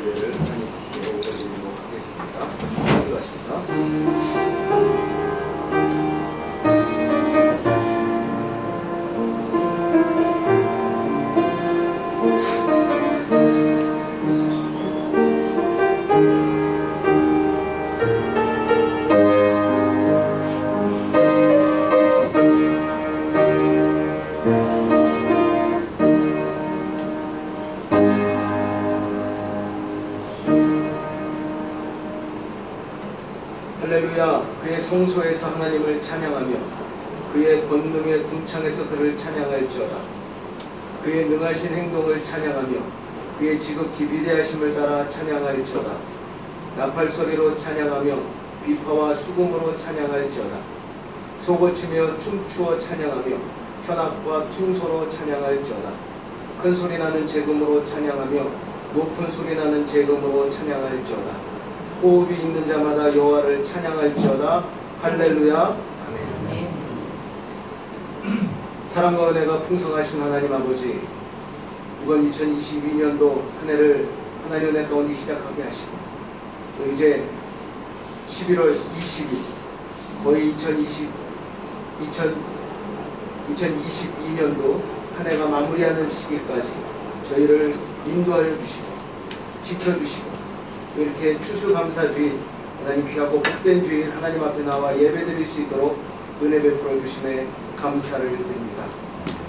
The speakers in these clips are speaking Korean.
예배를 하나님께 올려드리도록 하겠습니다. 기도하십니다. 할렐루야. 그의 성소에서 하나님을 찬양하며 그의 권능의 궁창에서 그를 찬양할지어다. 그의 능하신 행동을 찬양하며 그의 지극히 위대하심을 따라 찬양할지어다. 나팔소리로 찬양하며 비파와 수금으로 찬양할지어다. 소고치며 춤추어 찬양하며 현악과 퉁소로 찬양할지어다. 큰 소리 나는 재금으로 찬양하며 높은 소리 나는 재금으로 찬양할지어다. 호흡이 있는 자마다 여호와를 찬양할지어다. 할렐루야. 아멘. 사랑과 은혜가 풍성하신 하나님 아버지, 이번 2022년도 한 해를 하나님 은혜 가운데 시작하게 하시고 또 이제 11월 20일 거의 2022년도 한 해가 마무리하는 시기까지 저희를 인도하여 주시고 지켜주시고 이렇게 추수감사주일, 하나님 귀하고 복된 주일 하나님 앞에 나와 예배드릴 수 있도록 은혜 베풀어 주심에 감사를 드립니다.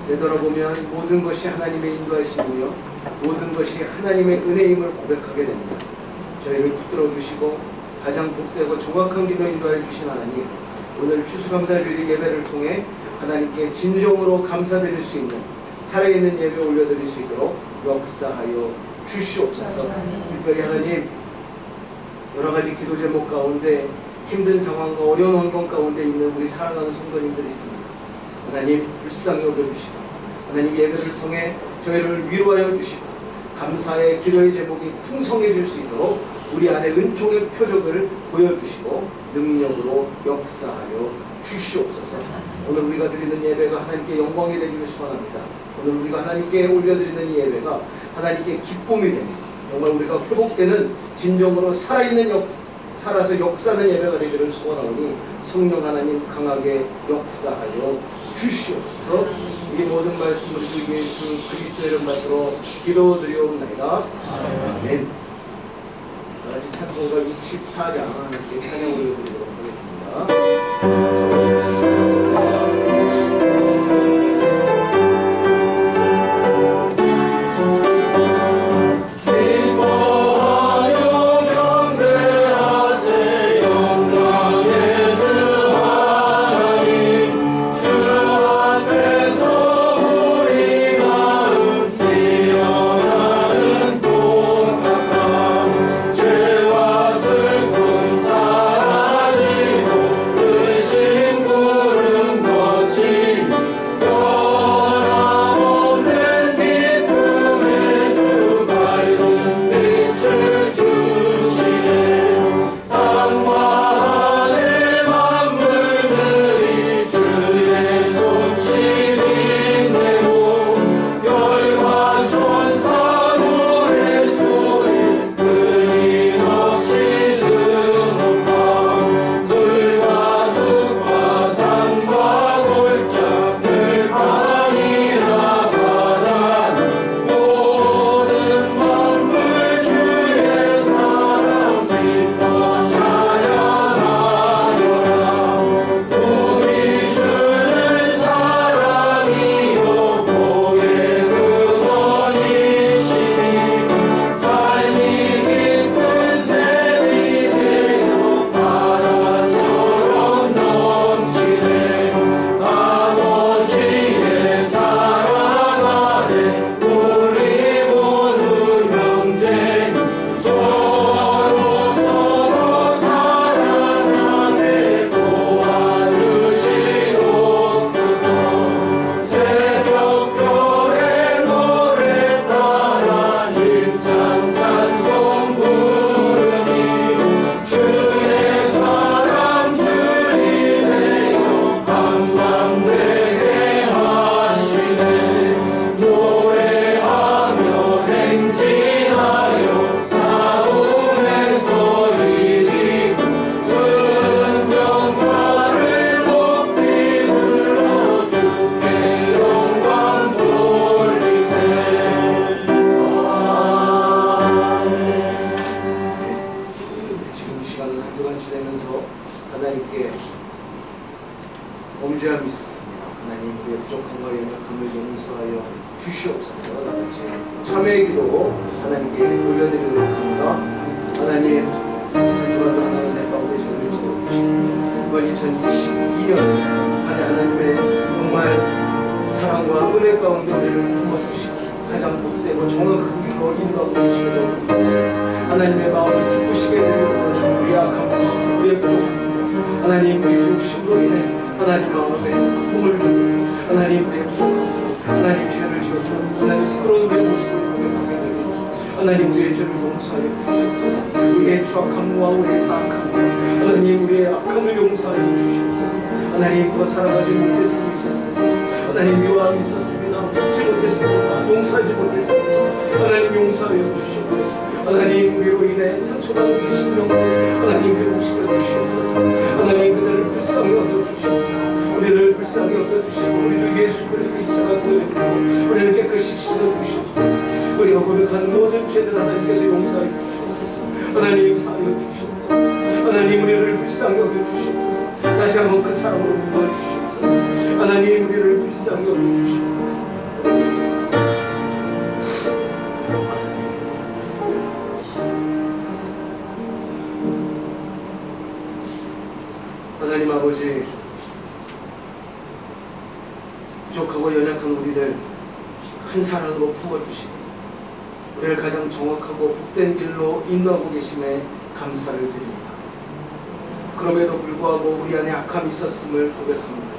되돌아보면 모든 것이 하나님의 인도하심이며 모든 것이 하나님의 은혜임을 고백하게 됩니다. 저희를 붙들어 주시고 가장 복되고 정확한 길로 인도하여 주신 하나님, 오늘 추수감사주일 예배를 통해 하나님께 진정으로 감사드릴 수 있는 살아있는 예배 올려드릴 수 있도록 역사하여 주시옵소서. 특별히 하나님, 여러가지 기도 제목 가운데 힘든 상황과 어려운 환경 가운데 있는 우리 사랑하는 성도님들이 있습니다. 하나님 불쌍히 여겨주시고 하나님 예배를 통해 저희를 위로하여 주시고 감사의 기도의 제목이 풍성해질 수 있도록 우리 안에 은총의 표적을 보여주시고 능력으로 역사하여 주시옵소서. 오늘 우리가 드리는 예배가 하나님께 영광이 되기를 소원합니다. 오늘 우리가 하나님께 올려드리는 이 예배가 하나님께 기쁨이 됩니다. 정말 우리가 회복되는 진정으로 살아서 역사하는 예배가 되기를 소원하오니 성령 하나님 강하게 역사하여 주시옵소서. 이 모든 말씀을 주 예수 그리스도 이름 받들어 기도드리옵나이다. 아멘. 다시 찬송가 64장 함께 찬양 올려드리도록 하겠습니다. 신 올려드리도록 합니다. 하나님, 한 주간도 하나님 내 가운데 저를 지켜주시고 이번 2022년 하나님의 정말 사랑과 은혜 가운데 우리를 품어주시고 가장 복되고 정확한 길로 인도하고 계시며 하나님의 마음을 기쁘시게 해드리고 우리의 악함과 우리의 부족함과 하나님 우리의 욕심으로 인해 하나님 마음에 아픔을 주고 하나님 우리의 부족함과 하나님 죄를 지었고 하나님 부끄러운 우리의 모습을 고백하게 되고 하나님 우리의 죄를 용서하여 주시옵소서. 우리의 추악함과 우리의 사악함과 하나님 우리의 악함을 용서하여 주시옵소서. 하나님 더 살아가지 못했음이 있었습니다. 하나님 요함이 있었습니다. 돕지 못했습니다. 용서하지 못했습니다. 하나님 용서하여 주시옵소서. 하나님 우리로 인해 상처받은 우리 심령을 하나님 회복시켜 주시옵소서. 하나님 그들을 불쌍히 여겨주시옵소서. 우리를 불쌍히 여겨주시고 우리 주 예수 그리스도의 십자가 들고 우리를 깨끗이 씻어주시옵소서. 우리가 고백한 모든 죄들 하나님께서 용서해 주시옵소서. 하나님 사하여 주시옵소서. 하나님 우리를 불쌍히 여겨주시옵소서. 다시 한번 그 사랑으로 부어주시옵소서. 하나님 우리를 불쌍히 여겨주시옵소서. 하나님 아버지, 부족하고 연약한 우리들 큰 사랑으로 품어주시고 우리를 가장 정확하고 복된 길로 인도하고 계심에 감사를 드립니다. 그럼에도 불구하고 우리 안에 악함이 있었음을 고백합니다.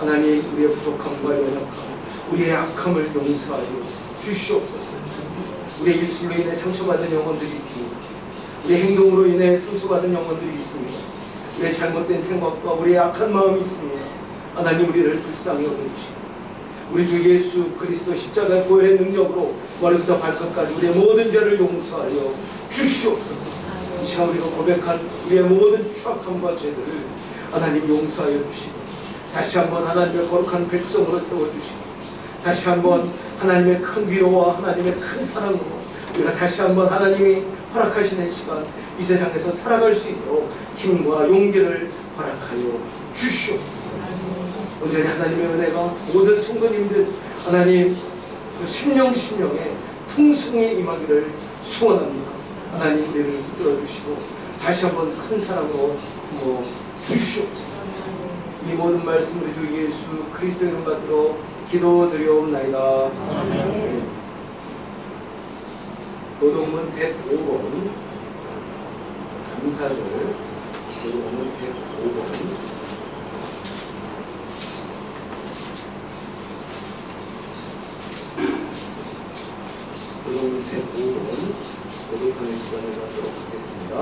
하나님 우리의 부족함과 연약함, 우리의 악함을 용서하여 주시옵소서. 우리의 일술로 인해 상처받은 영혼들이 있습니다. 우리의 행동으로 인해 상처받은 영혼들이 있습니다. 우리의 잘못된 생각과 우리의 악한 마음이 있습니다. 하나님 우리를 불쌍히 여겨주시고 우리 주 예수 그리스도 십자가의 보혈의 능력으로 머리부터 발끝까지 우리의 모든 죄를 용서하여 주시옵소서. 이 시간 우리가 고백한 우리의 모든 추악함과 죄들을 하나님 용서하여 주시고 다시 한번 하나님의 거룩한 백성으로 세워주시고 다시 한번 하나님의 큰 위로와 하나님의 큰 사랑으로 우리가 다시 한번 하나님이 허락하시는 시간 이 세상에서 살아갈 수 있도록 힘과 용기를 허락하여 주시옵소서. 온전히 하나님의 은혜가 모든 성도님들 하나님 그 심령에 풍성히 임하기를 소원합니다. 하나님 우리를 붙들어 주시고 다시 한번 큰 사랑으로 부어 주시옵소서. 이 모든 말씀 우리 주 예수 그리스도의 이름 받들어 기도드리옵나이다. 아멘. 교동문 105번 감사절 교동문 105번 교동문 105번 고백하는 시간을 갖도록 하겠습니다.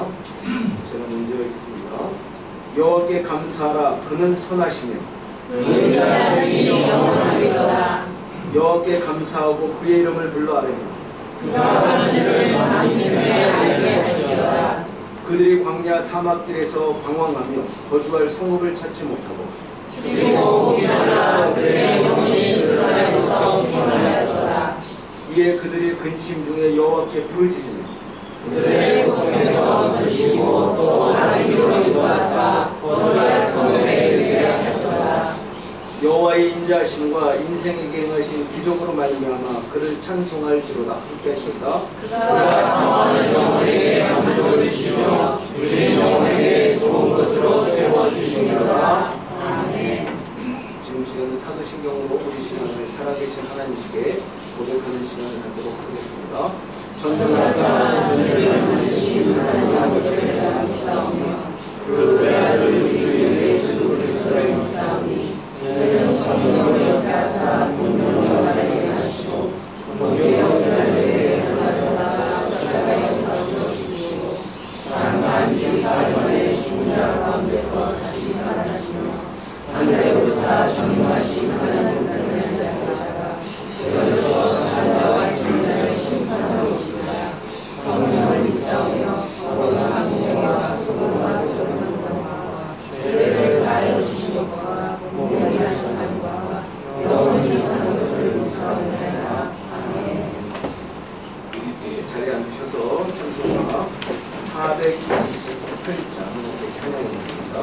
제가 먼저 있습니다. 여호와께 감사하라. 그는 선하시며 여호와께 감사하고 그의 이름을 불러 아뢰며 그들이 광야 사막길에서 방황하며 거주할 성읍을 찾지 못하고 이에 그들이 근심 중에 여호와께 부르짖으며 그들의 고통에서 드시고 또 하나님으로 인도하사 거주할 성읍에 이르게 하셨도다. 여호와의 인자하심과 인생에게 행하신 기적으로 말미암아 그를 찬송할지로다. 함께 하시다. 그가 상하는 영혼에게 만족을 주시며 주신 영혼에게 좋은 것으로 세워주시리로다. 아멘. 지금 시간은 사도신경으로 우리 시간을 살아계신 하나님께 고백하는 시간을 갖도록 하겠습니다. 전능하사 전능을 만드신 하나님 아버지를 감사하며 그 외아들 우리 주 예수 그리스도를 믿사오니 그는 성령으로 역사하사 분명히 나에게 하시고 본교의 어린아이에게 하나님사 십자가에 달려 주시고 장사한 지 4년에 죽은 자 가운데서 다시 살아나시며 하늘에 오르사 전능하신 하나님 편에 앉아계시다가 그들로 산자와 죽은 심판하러 오시리라. 성령을 믿사오며 거룩한 공회와 소금과 소금의 영화와 죄를 사하여 주시옵과 몸을 하신 과 영원히 사는 것을 믿사오나이다. 아멘. 자리에 앉으셔서 찬송가 428장 찬양입니다.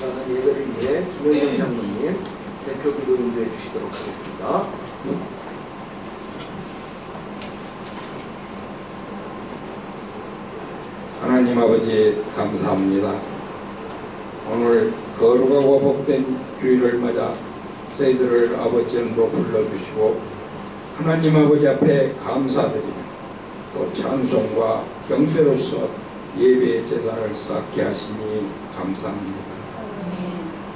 시간은 예배를 위해 김영경 장로님 대표 기도 인도해 주시도록 하겠습니다. 하나님 아버지 감사합니다. 오늘 거룩하고 복된 주일을 맞아 저희들을 아버지 이름으로 불러주시고 하나님 아버지 앞에 감사드리며 또 찬송과 경배로서 예배의 제단을 쌓게 하시니 감사합니다.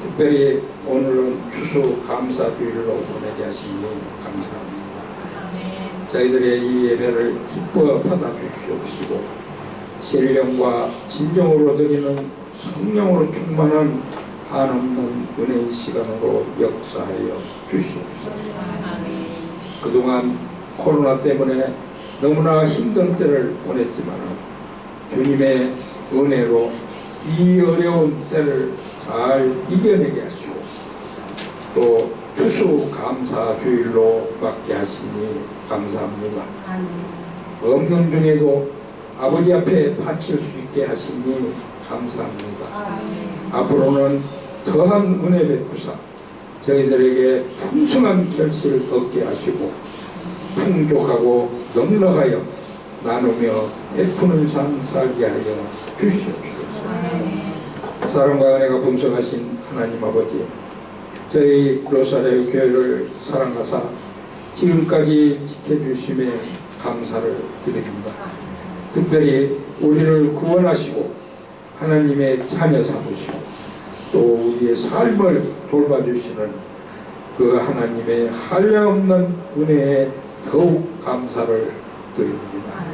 특별히 오늘은 추수 감사주일로 보내게 하시니 감사합니다. 저희들의 이 예배를 기뻐 받아주시옵시고 신령과 진정으로 드리는 성령으로 충만한 한없는 은혜의 시간으로 역사하여 주시옵소서. 그동안 코로나 때문에 너무나 힘든 때를 보냈지만 주님의 은혜로 이 어려운 때를 잘 이겨내게 하시고 또 추수 감사 주일로 맞게 하시니 감사합니다. 없는 중에도 아버지 앞에 바칠 수 있게 하시니 감사합니다. 앞으로는 더한 은혜 베푸사 저희들에게 풍성한 결실을 얻게 하시고 풍족하고 넉넉하여 나누며 베푸는 삶 살게 하여 주시옵소서. 사랑과 은혜가 풍성하신 하나님 아버지, 저희 로사레 교회를 사랑하사 지금까지 지켜주심에 감사를 드립니다. 특별히 우리를 구원하시고 하나님의 자녀 삼으시고 또 우리의 삶을 돌봐주시는 그 하나님의 한량없는 은혜에 더욱 감사를 드립니다.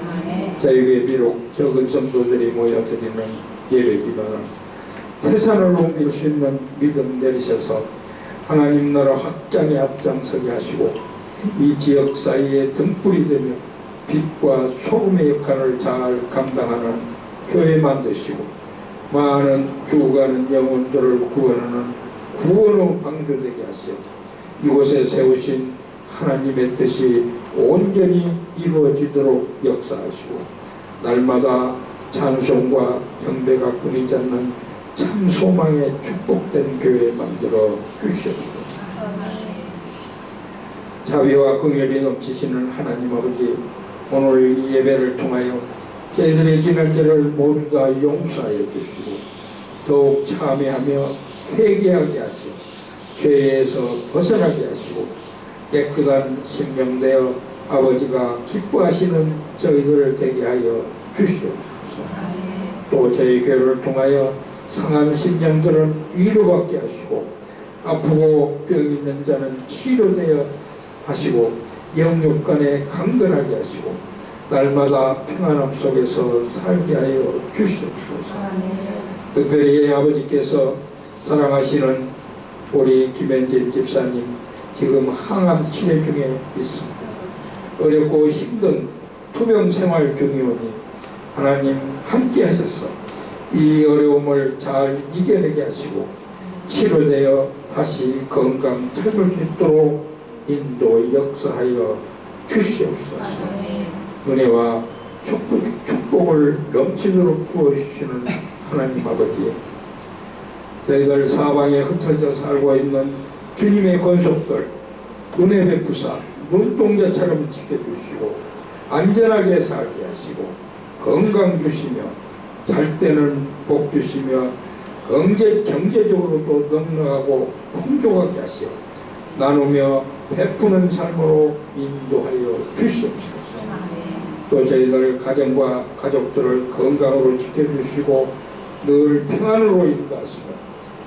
저에게 비록 적은 성도들이 모여드리는 예배기만은 태산을 옮길 수 있는 믿음 내리셔서 하나님 나라 확장에 앞장서게 하시고 이 지역 사이에 등불이 되며 빛과 소금의 역할을 잘 감당하는 교회 만드시고 많은 죽어가는 영혼들을 구원하는 구원의 방주되게 하시고 이곳에 세우신 하나님의 뜻이 온전히 이루어지도록 역사하시고 날마다 찬송과 경배가 끊이지 않는 참 소망의 축복된 교회 만들어 주시옵소서. 자비와 긍휼이 넘치시는 하나님 아버지, 오늘 이 예배를 통하여 저희들의 지난 죄를 모두 다 용서하여 주시고 더욱 참회하며 회개하게 하시고 죄에서 벗어나게 하시고 깨끗한 심령 되어 아버지가 기뻐하시는 저희들 되게 하여 주시옵소서. 또 저희 교회를 통하여 상한 심령들은 위로받게 하시고 아프고 병 있는 자는 치료되어 하시고 영육간에 강건하게 하시고 날마다 평안함 속에서 살게 하여 주시옵소서. 특별히 아버지께서 사랑하시는 우리 김현진 집사님 지금 항암 치료 중에 있습니다. 어렵고 힘든 투병 생활 중이오니 하나님 함께 하셔서 이 어려움을 잘 이겨내게 하시고 치료되어 다시 건강 찾을 수 있도록 인도 역사하여 주시옵소서. 은혜와 축복을 넘치도록 부어주시는 하나님 아버지, 저희들 사방에 흩어져 살고 있는 주님의 권속들 은혜 베푸사 눈동자처럼 지켜주시고 안전하게 살게 하시고 건강 주시며 잘 때는 복 주시며 경제적으로도 넉넉하고 풍족하게 하시어 나누며 베푸는 삶으로 인도하여 주시옵소서. 또 저희들 가정과 가족들을 건강으로 지켜주시고 늘 평안으로 인도하시고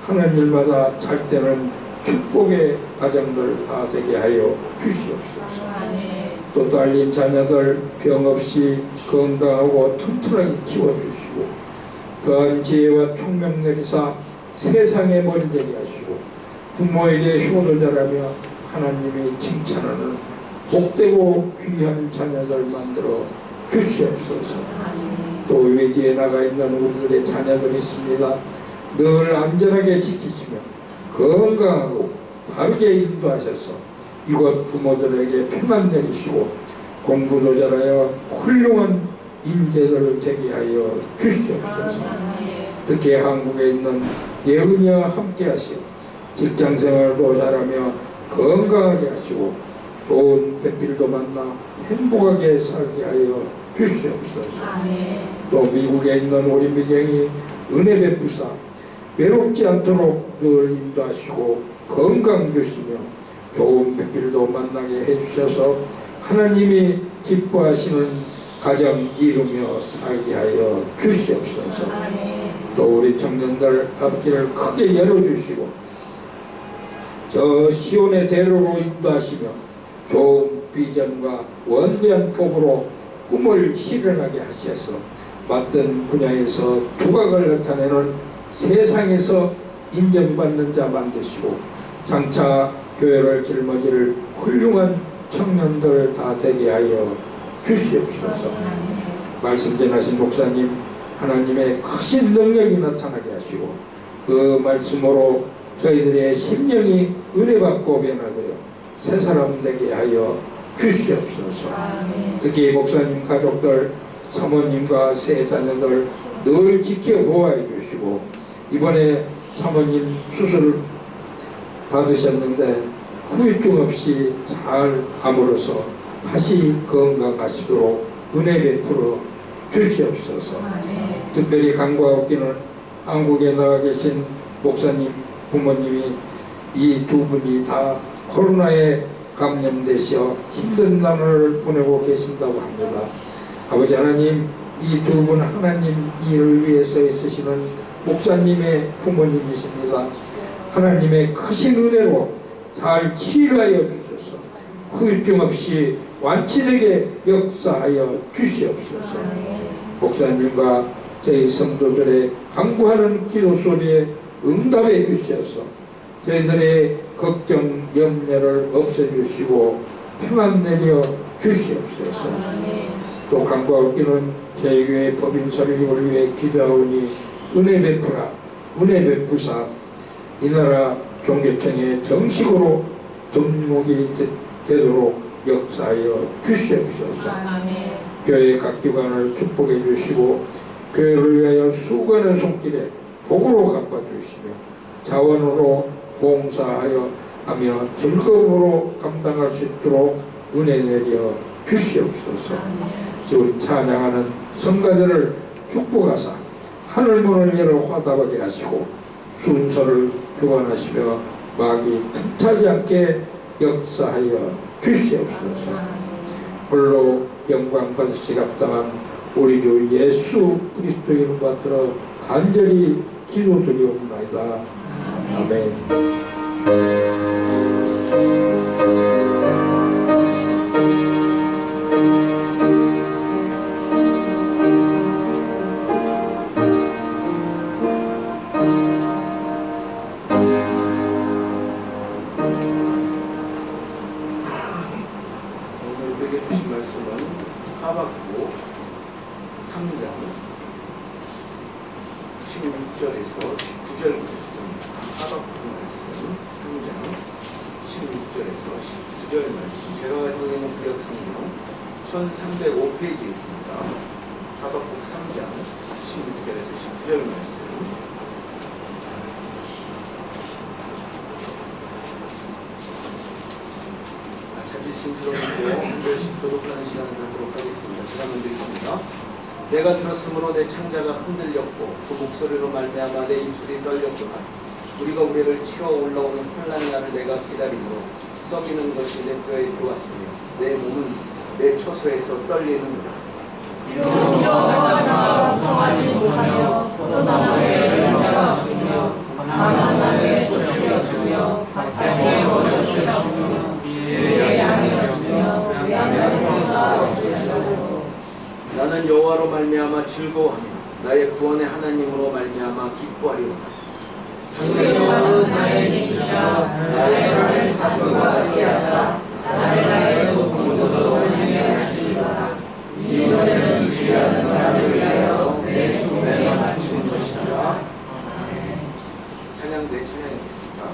하는 일마다 잘 때는 축복의 가정들 다 되게 하여 주시옵소서. 또 딸린 자녀들 병 없이 건강하고 튼튼하게 키워주시고 더한 지혜와 총명 내리사 세상에 머리 되게 하시고 부모에게 효도 잘하며 하나님이 칭찬하는 복되고 귀한 자녀들 만들어 주시옵소서. 또 외지에 나가 있는 우리들의 자녀들이 있습니다. 늘 안전하게 지키시며 건강하고 바르게 인도하셔서 이곳 부모들에게 평안 내리시고 공부도 잘하여 훌륭한 인재들을 되게 하여 주시옵소서. 특히 한국에 있는 예은이와 함께 하시고 직장생활도 잘하며 건강하게 하시고 좋은 배필도 만나 행복하게 살게 하여 주시옵소서. 또 미국에 있는 우리 미경이 은혜 베푸사 외롭지 않도록 늘 인도하시고 건강 주시며 좋은 배필도 만나게 해주셔서 하나님이 기뻐하시는 가정 이루며 살게 하여 주시옵소서. 또 우리 청년들 앞길을 크게 열어주시고 저 시온의 대로로 인도하시며 좋은 비전과 원대한 복으로 꿈을 실현하게 하셔서 맡은 분야에서 두각을 나타내는 세상에서 인정받는 자 만드시고 장차 교회를 짊어질 훌륭한 청년들 다 되게 하여 주시옵소서. 말씀 전하신 목사님 하나님의 크신 능력이 나타나게 하시고 그 말씀으로 저희들의 심령이 은혜받고 변화되어 새 사람 되게 하여 주시옵소서. 특히 목사님 가족들 사모님과 세 자녀들 늘 지켜보아해 주시고 이번에 사모님 수술 받으셨는데 후유증 없이 잘 아물어서 다시 건강하시도록 은혜 베풀어 주시옵소서. 특별히 간과하기는 한국에 나가 계신 목사님 부모님이 이 두 분이 다 코로나에 감염되셔 힘든 나날을 보내고 계신다고 합니다. 아버지 하나님, 이 두 분 하나님 일을 위해서 애쓰시는 목사님의 부모님이십니다. 하나님의 크신 은혜로 잘 치유하여 주셔서 후유증 없이 완치되게 역사하여 주시옵소서. 목사님과 저희 성도들의 간구하는 기도 소리에 응답해 주셔서 저희들의 걱정, 염려를 없애주시고 평안 내려 주시옵소서. 또 간구하기는 저희 교회 법인 설립을 위해 기도하오니 은혜 베푸라, 은혜 베푸사 이 나라 종교청에 정식으로 등록이 되도록 역사하여 주시옵소서. 교회 각 기관을 축복해 주시고 교회를 위하여 수건의 손길에 복으로 갚아주시며 자원으로 봉사하여 하며 즐거움으로 감당할 수 있도록 은혜 내려 주시옵소서. 우리 찬양하는 성가들을 축복하사 하늘문을 열어 화답하게 하시고 순서를 주관하시며 마귀 틈타지 않게 역사하여 주시옵소서. 홀로 영광 받으시 합당한 우리 주 예수 그리스도 이름 받들어 간절히 기도드리옵나이다. 아멘. 오늘 주신 말씀은 하박국 3장 16절에서 19절 말씀, 하박국 말씀 3장 16절에서 19절 말씀, 제가 가지고 있는 구약 성경 1305페이지에 있습니다. 하박국 3장 16절에서 19절 말씀. 찾으신 들어보고 한 절씩 교독하는 시간을 갖도록 하겠습니다. 제가 먼저 읽습니다. 내가 들었으므로 내 창자가 흔들렸고 그 목소리로 말미암아 내 입술이 떨렸구나. 우리가 우리를 치러 올라오는 환난의 날을 내가 기다림으로 썩이는 것이 내 뼈에 들어왔으며 내 몸은 내 처소에서 떨리는구나. 이로부터 성하지 못하며 포도나무에 열매가 없으며 바나나에 꽃이 없으며 밭에 버섯이 없으며 위에 양이 없으며 양의 공사 없으며 나는 여호와로 말미암아 즐거워하며 나의 구원의 하나님으로 말미암아 기뻐하리로다. 여호와는 나의 지키시라 나의 발을 사슴과 이하사 나의 높은 곳으로 인하시리로다. 이 노래는 지혜하는 사람을 위하여 내 숨에 맞춘 것이다. 찬양대 찬양이겠습니다.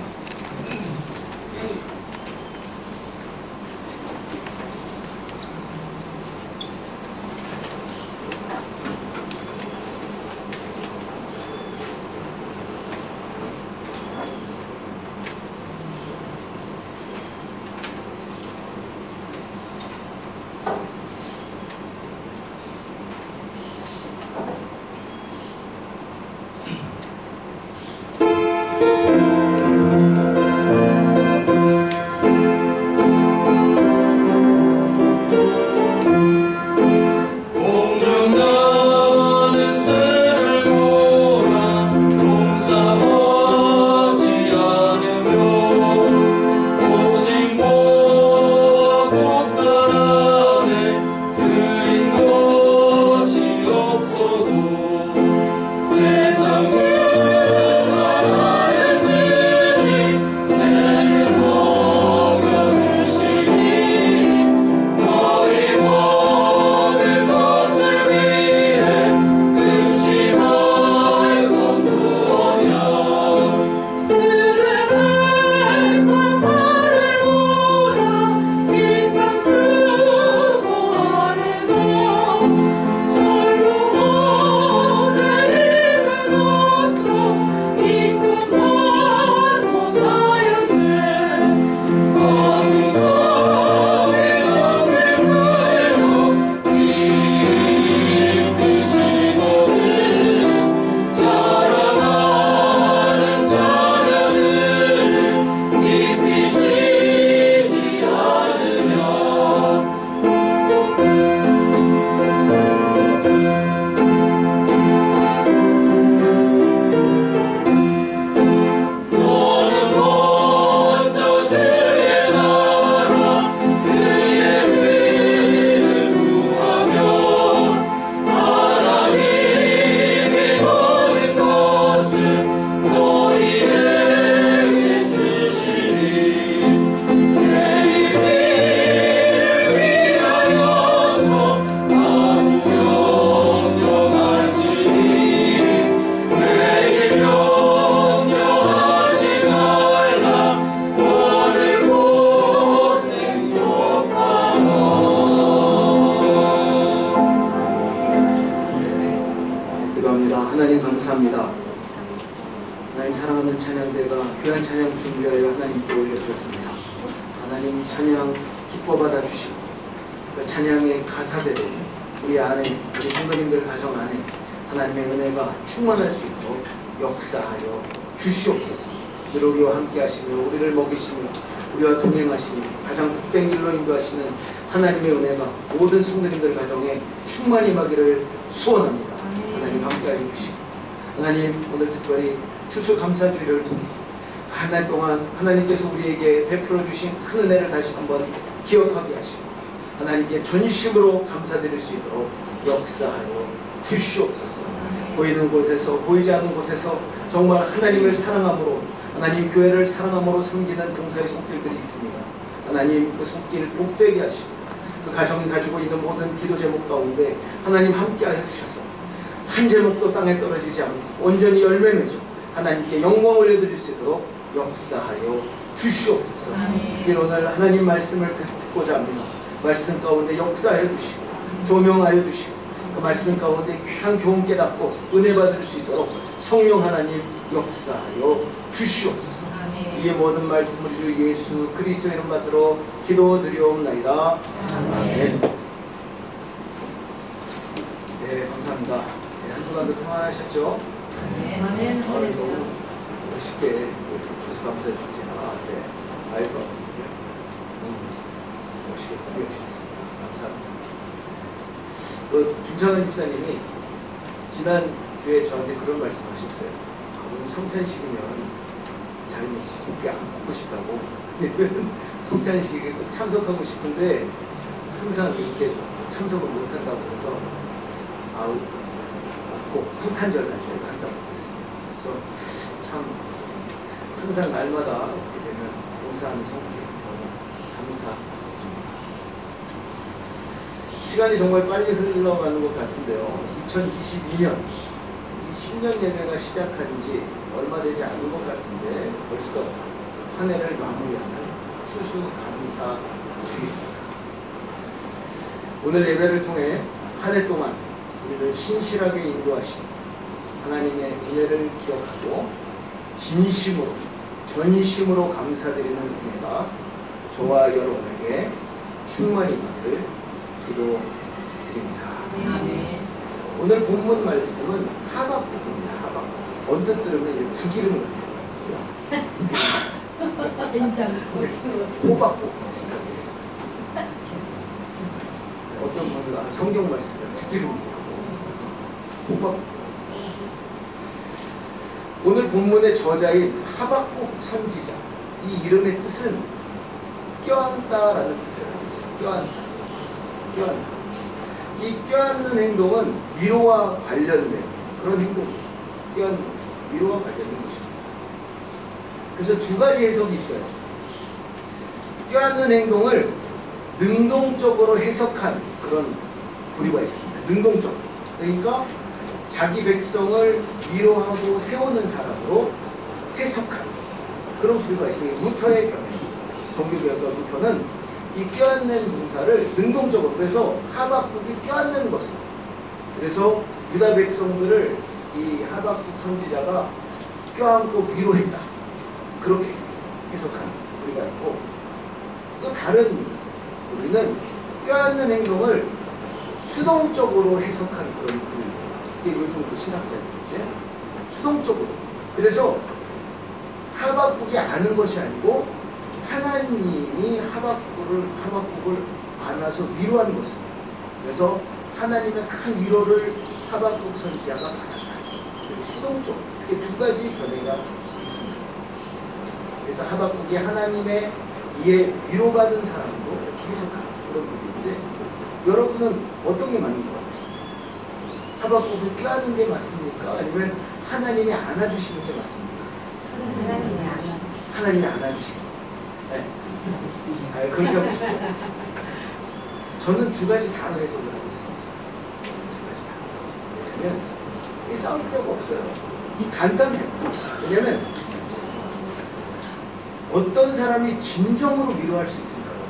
찬양 준비하여 하나님께 올려드렸습니다. 하나님 찬양 기뻐 받아주시고 그 찬양의 가사대로 우리 안에 우리 성도님들 가정 안에 하나님의 은혜가 충만할 수 있도록 역사하여 주시옵소서. 늘 우리와 함께 하시며 우리를 먹이시며 우리와 동행하시며 가장 복된 길로 인도하시는 하나님의 은혜가 모든 성도님들 가정에 충만히 임하기를 소원합니다. 하나님 함께하여 주시고 하나님 오늘 특별히 추수감사주의를 통해 한 달 동안 하나님께서 우리에게 베풀어 주신 큰 은혜를 다시 한번 기억하게 하시고 하나님께 전심으로 감사드릴 수 있도록 역사하여 주시옵소서. 보이는 곳에서 보이지 않는 곳에서 정말 하나님을 사랑함으로 하나님 교회를 사랑함으로 섬기는 봉사의 손길들이 있습니다. 하나님 그 손길 복되게 하시고 그 가정이 가지고 있는 모든 기도 제목 가운데 하나님 함께하여 주셔서 한 제목도 땅에 떨어지지 않고 온전히 열매 맺어 하나님께 영광 올려드릴 수 있도록 역사하여 주시옵소서. 오늘 하나님 말씀을 듣고자 합니다. 말씀 가운데 역사하여 주시고 조명하여 주시고 그 말씀 가운데 귀한 교훈 깨닫고 은혜 받을 수 있도록 성령 하나님 역사하여 주시옵소서. 이 모든 말씀을 주 예수 그리스도 이름 받들어 기도드리옵나이다. 아멘. 네, 감사합니다. 네, 한 주간도 평안하셨죠? 아멘. 너무 멋있게 추수감사해 주시나. 네, 아이고 멋있게 꾸며주셨습니다. 감사합니다. 또 김찬원 집사님이 지난주에 저한테 그런 말씀하셨어요. 오늘 성찬식이면 자기는 꼭 안 먹고 싶다고. 성찬식에 꼭 참석하고 싶은데 항상 이렇게 참석을 못한다고 해서 꼭 성탄절 날에 한다고 했습니다. 그래서 참 항상 날마다 이렇게 되면 봉사하는 손길 너무 감사합니다. 시간이 정말 빨리 흘러가는 것 같은데요. 2022년 이 신년 예배가 시작한 지 얼마 되지 않은 것 같은데 벌써 한 해를 마무리하는 추수감사주의입니다. 오늘 예배를 통해 한 해 동안 우리를 신실하게 인도하신 하나님의 은혜를 기억하고 진심으로 전심으로 감사드리는 은혜가 저와 여러분에게 충만히 임하기를 기도드립니다. 오늘 본문 말씀은 하박국입니다. 하박국. 언뜻 들으면 구기름 같아요. 호박국. 어떤 분은 성경 말씀을 구기름이라고. 호박국. 오늘 본문의 저자인 하박국 선지자. 이 이름의 뜻은 껴안다라는 뜻이에요. 껴안다. 이 껴안는 행동은 위로와 관련된 그런 행동입니다. 껴안는 것은 위로와 관련된 것입니다. 그래서 두 가지 해석이 있어요. 껴안는 행동을 능동적으로 해석한 그런 부류가 있습니다. 능동적. 그러니까 자기 백성을 위로하고 세우는 사람으로 해석한 그런 부류가 있습니다. 루터의 견해. 종교개혁가 루터는 이 껴안는 동사를 능동적으로, 그래서 하박국이 껴안는 것을, 그래서 유다 백성들을 이 하박국 선지자가 껴안고 위로했다, 그렇게 해석한 부류가 있고, 또 다른 우리는 껴안는 행동을 수동적으로 해석한 그런 부류입니다. 이게 요즘 그 신학자들인데 수동적으로. 그래서 하박국이 아는 것이 아니고 하나님이 하박국을 안아서 위로하는 것입니다. 그래서 하나님의 큰 위로를 하박국 선지자가 받았다. 수동적으로. 이렇게 두 가지 견해가 있습니다. 그래서 하박국이 하나님의 이에 위로받은 사람으로 이렇게 해석하는 그런 부분인데, 여러분은 어떤 게 맞는 것 같아요? 하박국을 껴안는 게 맞습니까? 아니면 하나님이 안아주시는 게 맞습니까? 하나님이 안아주시는 거. 네. 그렇게 저는 두 가지 다 해석을 하고 있습니다. 두 가지 다. 왜냐면 이 싸울 필요가 없어요. 간단해요. 왜냐면 어떤 사람이 진정으로 위로할 수 있을까요?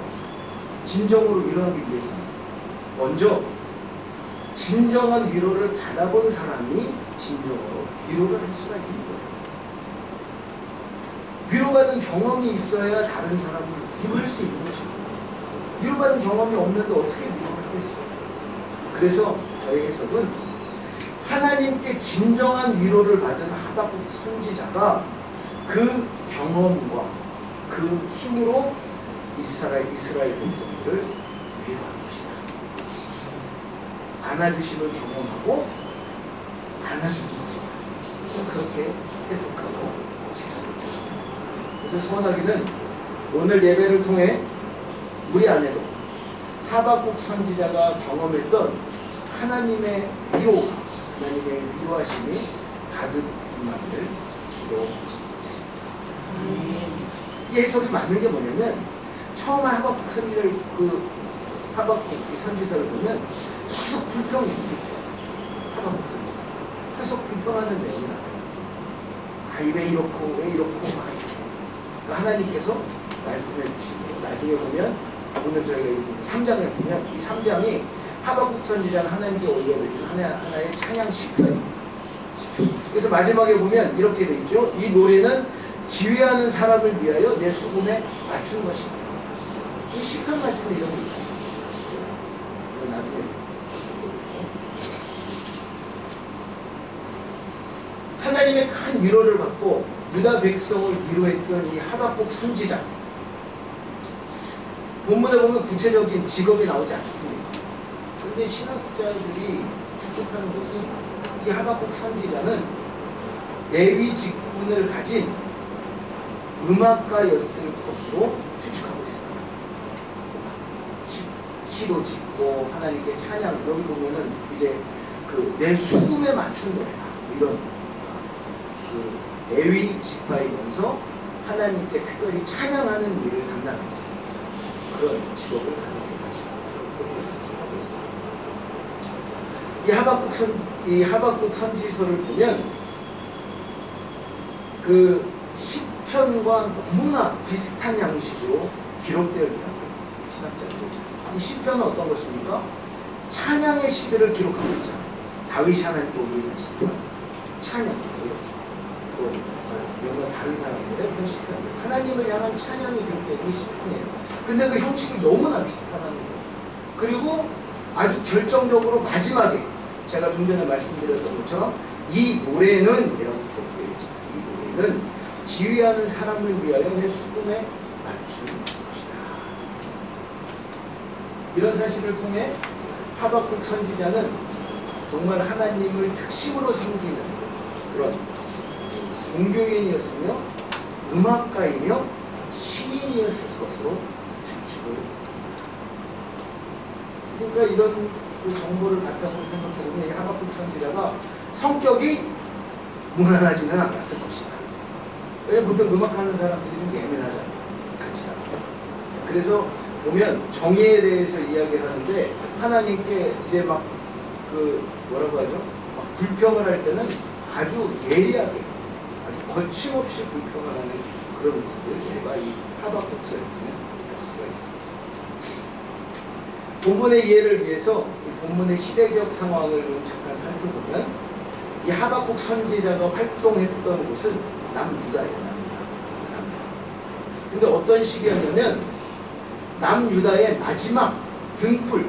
진정으로 위로하기 위해서는 먼저 진정한 위로를 받아본 사람이 진정으로 위로를 할 수가 있는 거예요. 위로받은 경험이 있어야 다른 사람을 위로할 수 있는 것입니다. 위로받은 경험이 없는데 어떻게 위로를 하겠어요? 그래서 저희 해석은 하나님께 진정한 위로를 받은 하박국 선지자가 그 경험과 그 힘으로 이스라엘 백성들을 위로한 것이다. 안아주심을 경험하고 안아주는 것이다. 그렇게 해석하고 싶습니다. 그래서 소원하기는 오늘 예배를 통해 우리 안에도 하박국 선지자가 경험했던 하나님의 위로가, 하나님의 위로하심이 가득 임하기를 기도합니다. 이 해석이 맞는 게 뭐냐면, 처음 하박국 선지자를 하박국 선지서를 보면 계속 불평이 있죠. 하박국 선지자 계속 불평하는 내용이 나와요. 왜 이렇고 막 이렇게. 그러니까 하나님께서 말씀해 주시고, 나중에 보면 오늘 저희가 3장에 보면 이 3장이 하박국 선지자가 하나님께 올려드린 하나의 찬양 시편입니다. 그래서 마지막에 보면 이렇게 되어 있죠. 이 노래는 지휘하는 사람을 위하여 내 수금에 맞춘 것이다. 이 시편 말씀에 이런 게 있어요. 나중에 하나님의 큰 위로를 받고 유다 백성을 위로했던 이 하박국 선지자, 본문에 보면 구체적인 직업이 나오지 않습니다. 그런데 신학자들이 추측하는 것은 이 하박국 선지자는 레위 직분을 가진 음악가였을 것으로 추측하고 있습니다. 시도 짓고 하나님께 찬양, 여기 보면은 이제 내 수금에 맞춘 노래다, 이런 레위 지파이면서 하나님께 특별히 찬양하는 일을 담당하는 그런 직업을 가졌을 것이다. 그렇게 추측하고 있습니다. 이 하박국 선지서를 보면 그 시편과 너무나 비슷한 양식으로 기록되어 있다고 신학자들이. 이 시편은 어떤 것입니까? 찬양의 시들을 기록하고 있잖아요. 다윗이 하나님께 올리는 시편, 찬양, 또 몇몇 다른 사람들의 그런 시편, 하나님을 향한 찬양이 기록되어 있는 시편이에요. 근데 그 형식이 너무나 비슷하다는 거예요. 그리고 아주 결정적으로 마지막에 제가 좀 전에 말씀드렸던 것처럼 이 노래는 이라고 기록되어 있죠. 이 노래는 지휘하는 사람을 위하여 내 수금에 맞춘 것이다. 이런 사실을 통해 하박국 선지자는 정말 하나님을 특심으로 섬기는 그런 종교인이었으며 음악가이며 시인이었을 것으로 추측을. 그러니까 이런 정보를 바탕으로 생각해보면 이 하박국 선지자가 성격이 무난하지는 않았을 것이다. 왜냐면 보통 음악하는 사람들이 좀 예민하잖아요. 그렇지 않아요. 그래서 보면 정의에 대해서 이야기를 하는데 하나님께 이제 막 뭐라고 하죠? 막 불평을 할 때는 아주 예리하게, 아주 거침없이 불평을 하는 그런 모습을 저희가 이 하박국서에 보면 알 수가 있습니다. 본문의 이해를 위해서 이 본문의 시대적 상황을 좀 잠깐 살펴보면 이 하박국 선지자가 활동했던 곳은 남유다예요. 남유다. 근데 어떤 시기였냐면 남유다의 마지막 등불,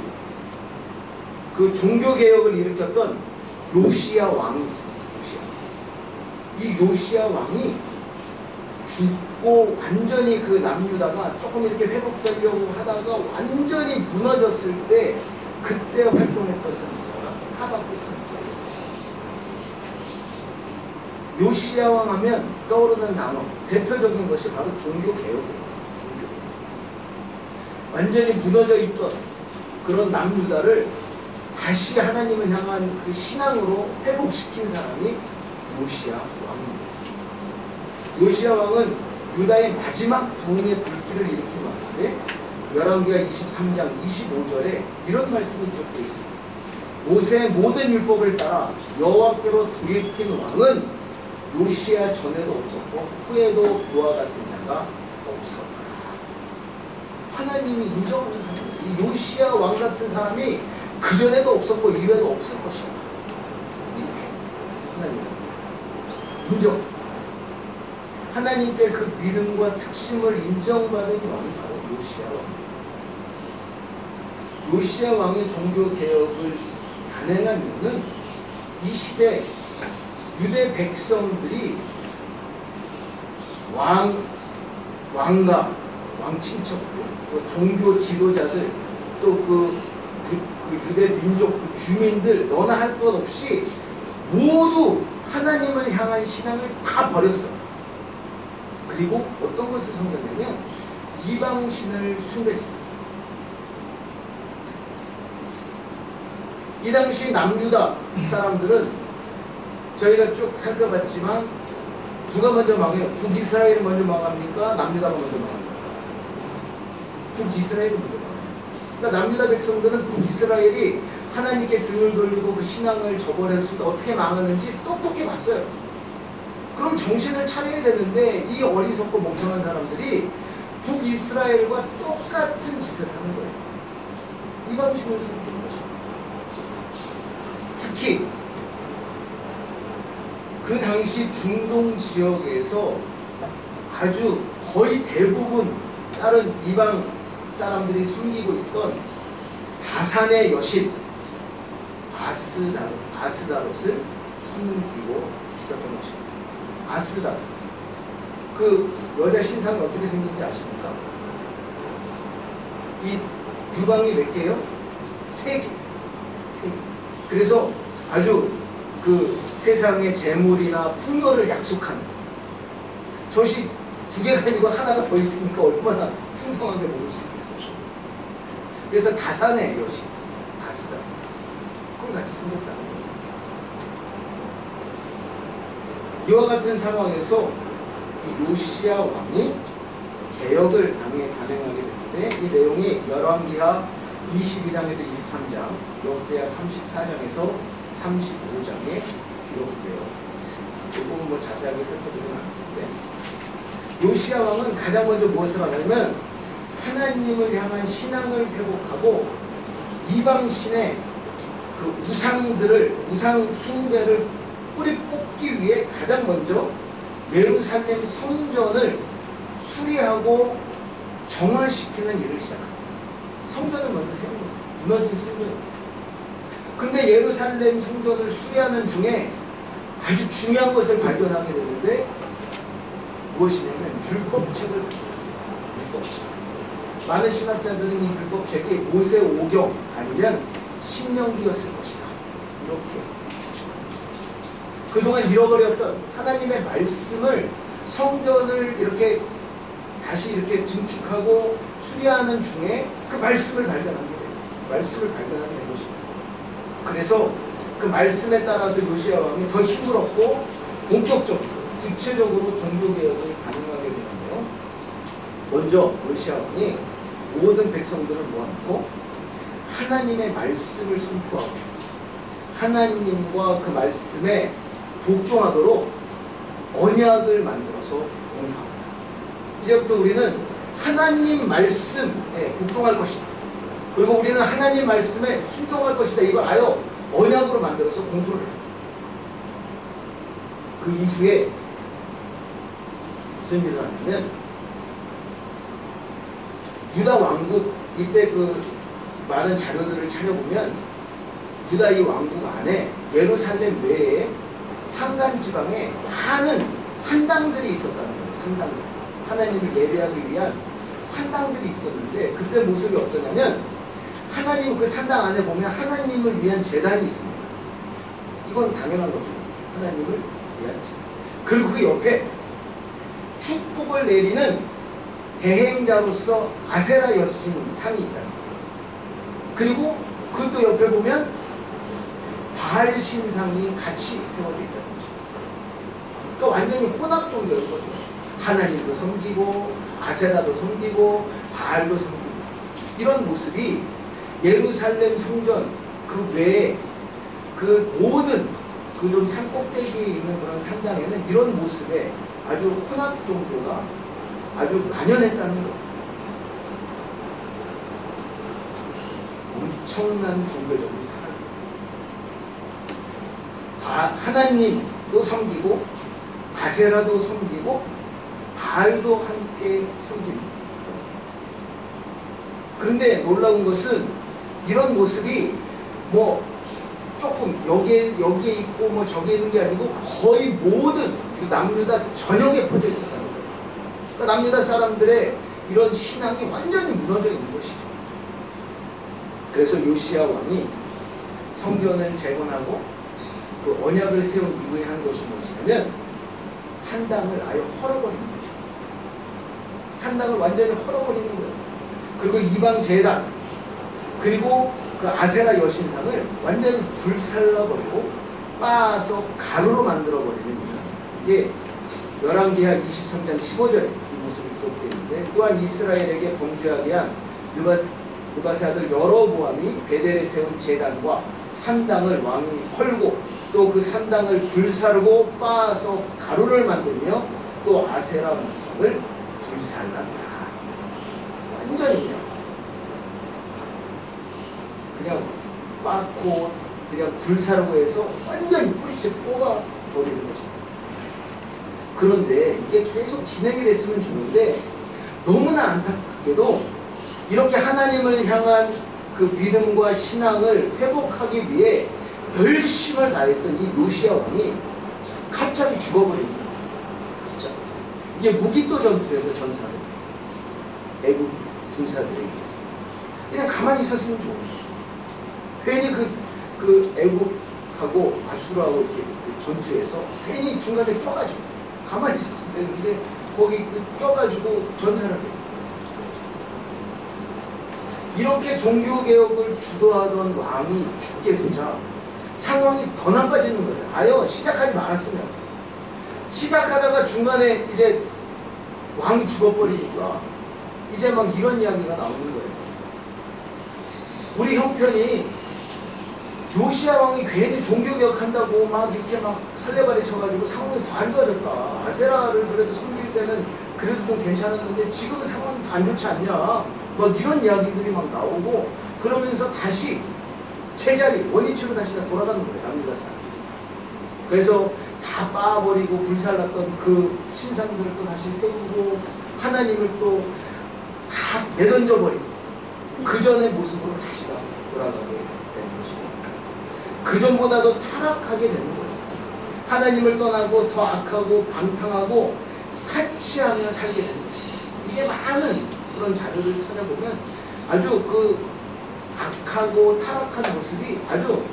그 종교개혁을 일으켰던 요시야 왕이 있습니다. 이 요시야 왕이 죽고 완전히 그 남유다가 조금 이렇게 회복되려고 하다가 완전히 무너졌을 때 그때 활동했던 선지자가 하박국 선지자예요. 요시야 왕 하면 떠오르는 단어, 대표적인 것이 바로 종교개혁이에요. 완전히 무너져 있던 그런 남유다를 다시 하나님을 향한 그 신앙으로 회복시킨 사람이 요시야 왕입니다. 요시야 왕은 유다의 마지막 부흥의 불길을 일으킨 왕인데 열왕기하 23장 25절에 이런 말씀이 기록되어 있습니다. 모세의 모든 율법을 따라 여호와께로 돌이킨 왕은 요시야 전에도 없었고 후에도 그와 같은 자가 없었다. 하나님이 인정하는 사람이었어요. 이 요시야 왕 같은 사람이 그전에도 없었고 이후에도 없을 것이다. 이렇게 하나님 인정. 하나님께 그 믿음과 특심을 인정받은 왕이 바로 요시야 왕입니다. 요시야 왕이 종교 개혁을 단행한 이유는 이 시대 유대 백성들이 왕가, 왕친척들, 또 종교 지도자들, 또 그 유대 민족 그 주민들 너나 할 것 없이 모두 하나님을 향한 신앙을 다 버렸어요. 그리고 어떤 것을 섬겼냐면 이방신을 숭배했습니다. 이 당시 남유다 사람들은 저희가 쭉 살펴봤지만 누가 먼저 망해요? 북이스라엘이 먼저 망합니까? 남유다가 먼저 망합니까? 북이스라엘이 먼저 망해요. 그러니까 남유다 백성들은 북이스라엘이 하나님께 등을 돌리고 그 신앙을 저버렸을 때 어떻게 망하는지 똑똑히 봤어요. 그럼 정신을 차려야 되는데 이 어리석고 멍청한 사람들이 북이스라엘과 똑같은 짓을 하는 거예요. 이방신을 섬기는 것입니다. 특히 그 당시 중동 지역에서 아주 거의 대부분 다른 이방 사람들이 섬기고 있던 다산의 여신 아스다롯을 섬기고 있었던 것입니다. 아스다롯. 그 여자 신상이 어떻게 생긴지 아십니까? 이 유방이 몇 개요? 3개. 그래서 아주 그 세상의 재물이나 풍요를 약속하는 젖이 2개가 아니고 하나가 더 있으니까 얼마나 풍성하게 먹을 수 있겠어요. 그래서 다산의 여신 아스다 그걸 같이 숨겼다는 거예요. 이와 같은 상황에서 이 요시야 왕이 개혁을 단행하게 되는데 이 내용이 열왕기하 22장에서 23장, 역대하 34장에서 35장에 기록되어 있습니다. 이 부분 뭐 자세하게 살펴보면 안 되는데 요시야 왕은 가장 먼저 무엇을 하냐면 하나님을 향한 신앙을 회복하고 이방신의 그 우상 숭배를 뿌리 뽑기 위해 가장 먼저 예루살렘 성전을 수리하고 정화시키는 일을 시작합니다. 성전을 먼저 세운 거예요. 무너진 성전. 근데 예루살렘 성전을 수리하는 중에 아주 중요한 것을 발견하게 되는데 무엇이냐면 율법책을 율법책. 많은 신학자들은 이 율법책이 모세오경 아니면 신명기였을 것이다. 이렇게 추측합니다. 그동안 잃어버렸던 하나님의 말씀을 성전을 이렇게 다시 이렇게 증축하고 수리하는 중에 그 말씀을 발견하게 됩니다. 말씀을 발견하게 된 것입니다. 그래서 그 말씀에 따라서 요시야 왕이 더 힘을 얻고 본격적으로 구체적으로 종교개혁을 가능하게 되는데요. 먼저 요시야 왕이 모든 백성들을 모아놓고 하나님의 말씀을 선포하고 하나님과 그 말씀에 복종하도록 언약을 만들어서 공포합니다. 이제부터 우리는 하나님 말씀에 복종할 것이다. 그리고 우리는 하나님 말씀에 순종할 것이다. 이걸 아예 언약으로 만들어서 공포를 합니다. 그 이후에 무슨 일을 하냐면 유다 왕국 이때 그 많은 자료들을 찾아보면 유다 이 왕국 안에 예루살렘 외에 산간 지방에 많은 산당들이 있었다는 거예요. 산당들. 하나님을 예배하기 위한 산당들이 있었는데 그때 모습이 어떠냐면 하나님 그 산당 안에 보면 하나님을 위한 제단이 있습니다. 이건 당연한 거죠. 하나님을 위한 제단. 그리고 그 옆에 축복을 내리는 대행자로서 아세라 여신 상이 있다. 그리고 그것도 옆에 보면 바알 신상이 같이 세워져 있다는 거죠. 그러니까 완전히 혼합 종교인 거죠. 하나님도 섬기고 아세라도 섬기고 바알도 섬기고 이런 모습이 예루살렘 성전 그 외에 그 모든 그 좀 산꼭대기에 있는 그런 산당에는 이런 모습의 아주 혼합 종교가 아주 만연했다는 것. 엄청난 종교적인 하나님도 섬기고 아세라도 섬기고 가을도 함께 섬깁니다. 그런데 놀라운 것은 이런 모습이 뭐 조금 여기에 있고 뭐 저기에 있는 게 아니고 거의 모든 그 남유다 전역에 퍼져 있었다는 거예요. 그러니까 남유다 사람들의 이런 신앙이 완전히 무너져 있는 것이죠. 그래서 요시야 왕이 성전을 재건하고 그 언약을 세운 이후에 한 것이 무엇이냐면 산당을 아예 헐어버리는 거죠. 산당을 완전히 헐어버리는 거예요. 그리고 이방 제단 그리고 그 아세라 여신상을 완전히 불살라버리고 빻아서 가루로 만들어버리는 이게 열왕기하 23장 15절에 이 모습이 기록되어 있는데 또한 이스라엘에게 범죄하게 한 느바세 아들 여로보암이 베델에 세운 제단과 산당을 왕이 헐고 또 그 산당을 불사르고 빻아서 가루를 만들며 또 아세라 목상을 불살랐다. 완전히 그냥 빻고 그냥 불사르고 해서 완전히 뿌리째 뽑아 버리는 것입니다. 그런데 이게 계속 진행이 됐으면 좋은데 너무나 안타깝게도 이렇게 하나님을 향한 그 믿음과 신앙을 회복하기 위해 열심을 다했던 이 요시야 왕이 갑자기 죽어버립니다. 갑자기. 이게 무기토 전투에서 전사를 애국 군사들에게 있었어요. 그냥 가만히 있었으면 좋은 거예요. 괜히 그 애국하고 아수라하고 이렇게 그 전투에서 괜히 중간에 껴가지고 가만히 있었으면 되는데 거기 껴가지고 전사를 해요. 이렇게 종교개혁을 주도하던 왕이 죽게 되자 상황이 더 나빠지는 거예요. 아예 시작하지 말았으면. 시작하다가 중간에 이제 왕이 죽어버리니까 이제 막 이런 이야기가 나오는 거예요. 우리 형편이 요시야 왕이 괜히 종교개혁한다고 막 이렇게 막 설레발에 쳐가지고 상황이 더 안 좋아졌다. 아세라를 그래도 섬길 때는 그래도 좀 괜찮았는데 지금은 상황이 더 안 좋지 않냐. 막 이런 이야기들이 막 나오고 그러면서 다시 제자리 원위치로 다시 다 돌아가는 거예요. 남유다 사람. 그래서 다 빻아버리고 불살랐던 그 신상들을 또 다시 세우고 하나님을 또 다 내던져버리고 그 전의 모습으로 다시 다 돌아가게 되는 것이고 그 전보다 더 타락하게 되는 거예요. 하나님을 떠나고 더 악하고 방탕하고 사치하며 살게 되는 것이고 이게 많은 그런 자료를 찾아보면 아주 그 악하고 타락한 모습이 아주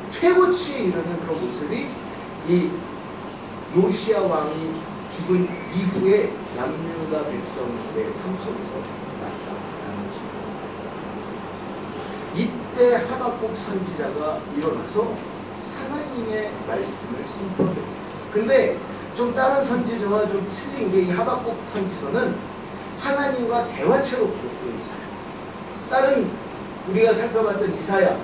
최고치에 이르는 그런 모습이 이 요시야 왕이 죽은 이후에 남유다 백성들의 삶 속에서 나타나는 것입니다. 이때 하박국 선지자가 일어나서 하나님의 말씀을 선포하게 됩니다. 근데 좀 다른 선지서와 좀 틀린 게 이 하박국 선지서는 하나님과 대화체로 기록되어 있어요. 다른 우리가 살펴봤던 이사야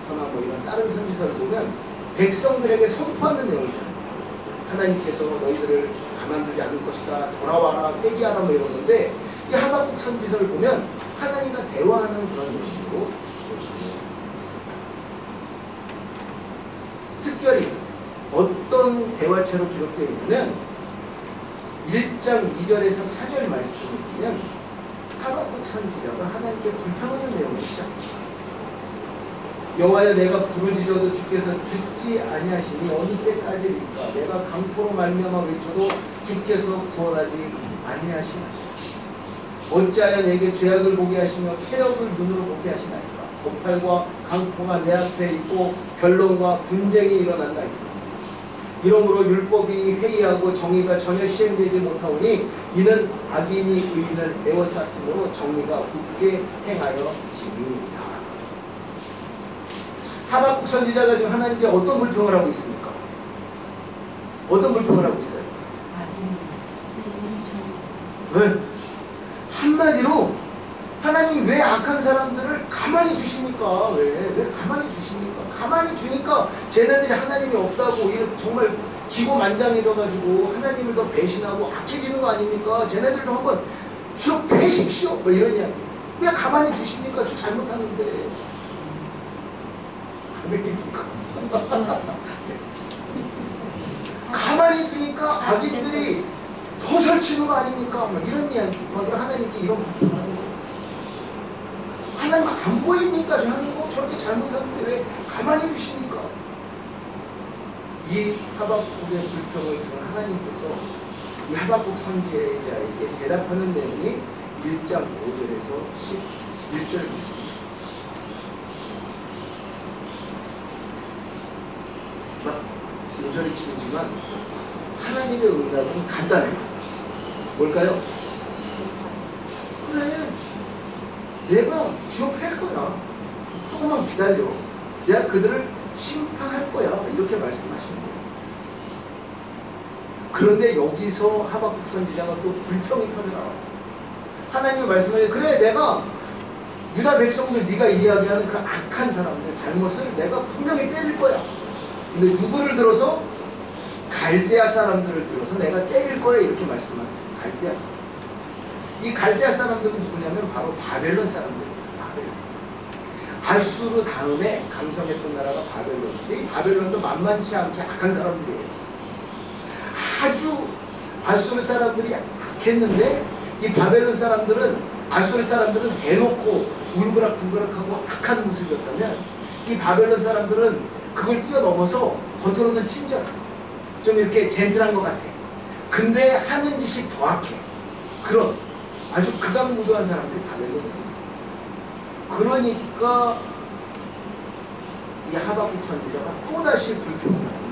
서나 뭐 이런 다른 선지서를 보면 백성들에게 선포하는 내용이잖아요. 하나님께서 너희들을 가만두지 않을 것이다. 돌아와라. 회개하라. 뭐 이러는데 이 하박국 선지서를 보면 하나님과 대화하는 그런 모습으로 있습니다. 특별히 어떤 대화체로 되어 있냐면 1장 2절에서 4절 말씀을 보면 하박국 선지자가 하나님께 불평하는 내용을 시작합니다. 여호와여 내가 부르짖어도 주께서 듣지 아니하시니 어느 때까지일까? 내가 강포로 말미암아 외쳐도 주께서 구원하지 아니하시나이까? 어찌하여 내게 죄악을 보게 하시며 태역을 눈으로 보게 하시나이까? 고팔과 강포가 내 앞에 있고 변론과 분쟁이 일어난다이까? 이러므로 율법이 회의하고 정의가 전혀 시행되지 못하오니 이는 악인이 의인을 에워쌌으므로 정의가 굳게 행하여 지니이다. 하박국 선지자가 지금 하나님께 어떤 불평을 하고 있습니까? 어떤 불평을 하고 있어요? 왜? 한마디로 하나님이 왜 악한 사람들을 가만히 두십니까? 왜 가만히 두십니까? 가만히 두니까 쟤네들이 하나님이 없다고 정말 기고만장해져가지고 하나님을 더 배신하고 악해지는 거 아닙니까? 쟤네들 좀 한번 쭉 패십시오. 뭐 이런 이야기. 왜 가만히 두십니까? 저 잘못하는데. 가만히 두니까 악인들이 더 설치는 거 아닙니까? 막 이런 이야기, 막 하나님께 이런 불평을 하는 거예요. 하나님 안 보입니까? 저 하는 거 저렇게 잘못하는데 왜 가만히 두십니까? 이 하박국의 불평을 들은 하나님께서 이 하박국 선지자에게 대답하는 내용이 1장 5절에서 11절 말씀입니다. 막 5절이 길지만 하나님의 응답은 간단해요. 뭘까요? 그래, 내가 지옥할 거야. 조금만 기다려. 내가 그들을 심판할 거야. 이렇게 말씀하시는 거예요. 그런데 여기서 하박국 선지자가 또 불평이 터져나와요. 하나님이 말씀하세요. 그래, 내가 유다 백성들 네가 이야기하는 그 악한 사람들 잘못을 내가 분명히 때릴 거야. 근데 누구를 들어서? 갈대아 사람들을 들어서 내가 때릴 거야. 이렇게 말씀하세요. 갈대아 사람. 이 갈대아 사람들은 누구냐면 바로 바벨론 사람들이에요. 바벨론. 아수르 다음에 강성했던 나라가 바벨론인데 이 바벨론도 만만치 않게 악한 사람들이에요. 아주 아수르 사람들이 악했는데 이 바벨론 사람들은 아수르 사람들은 대놓고 울그락불그락하고 악한 모습이었다면 이 바벨론 사람들은 그걸 뛰어넘어서 겉으로는 친절하고 좀 이렇게 젠틀한 것 같아. 근데 하는 짓이 더 악해. 그런 아주 극악무도한 사람들이 바벨론이었어요. 그러니까 이 하박국 선지자가 또다시 불평을 하는 거예요.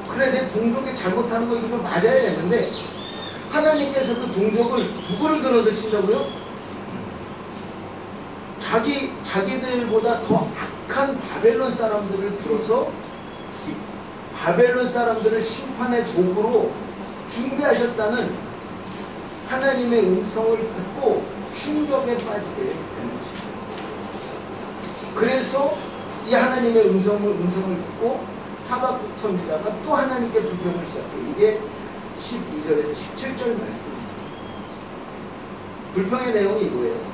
그래, 내 동족이 잘못하는 거 이거 좀 맞아야 되는데 하나님께서 그 동족을 누구를 들어서 친다고요? 자기들보다 더 악한 바벨론 사람들을 들어서 이 바벨론 사람들을 심판의 도구로 준비하셨다는 하나님의 음성을 듣고 충격에 빠지게 되는 것입니다. 그래서 이 하나님의 음성을 듣고 하박국 선지자가 또 하나님께 불평을 시작해요. 이게 12절에서 17절 말씀입니다. 불평의 내용이 이거예요.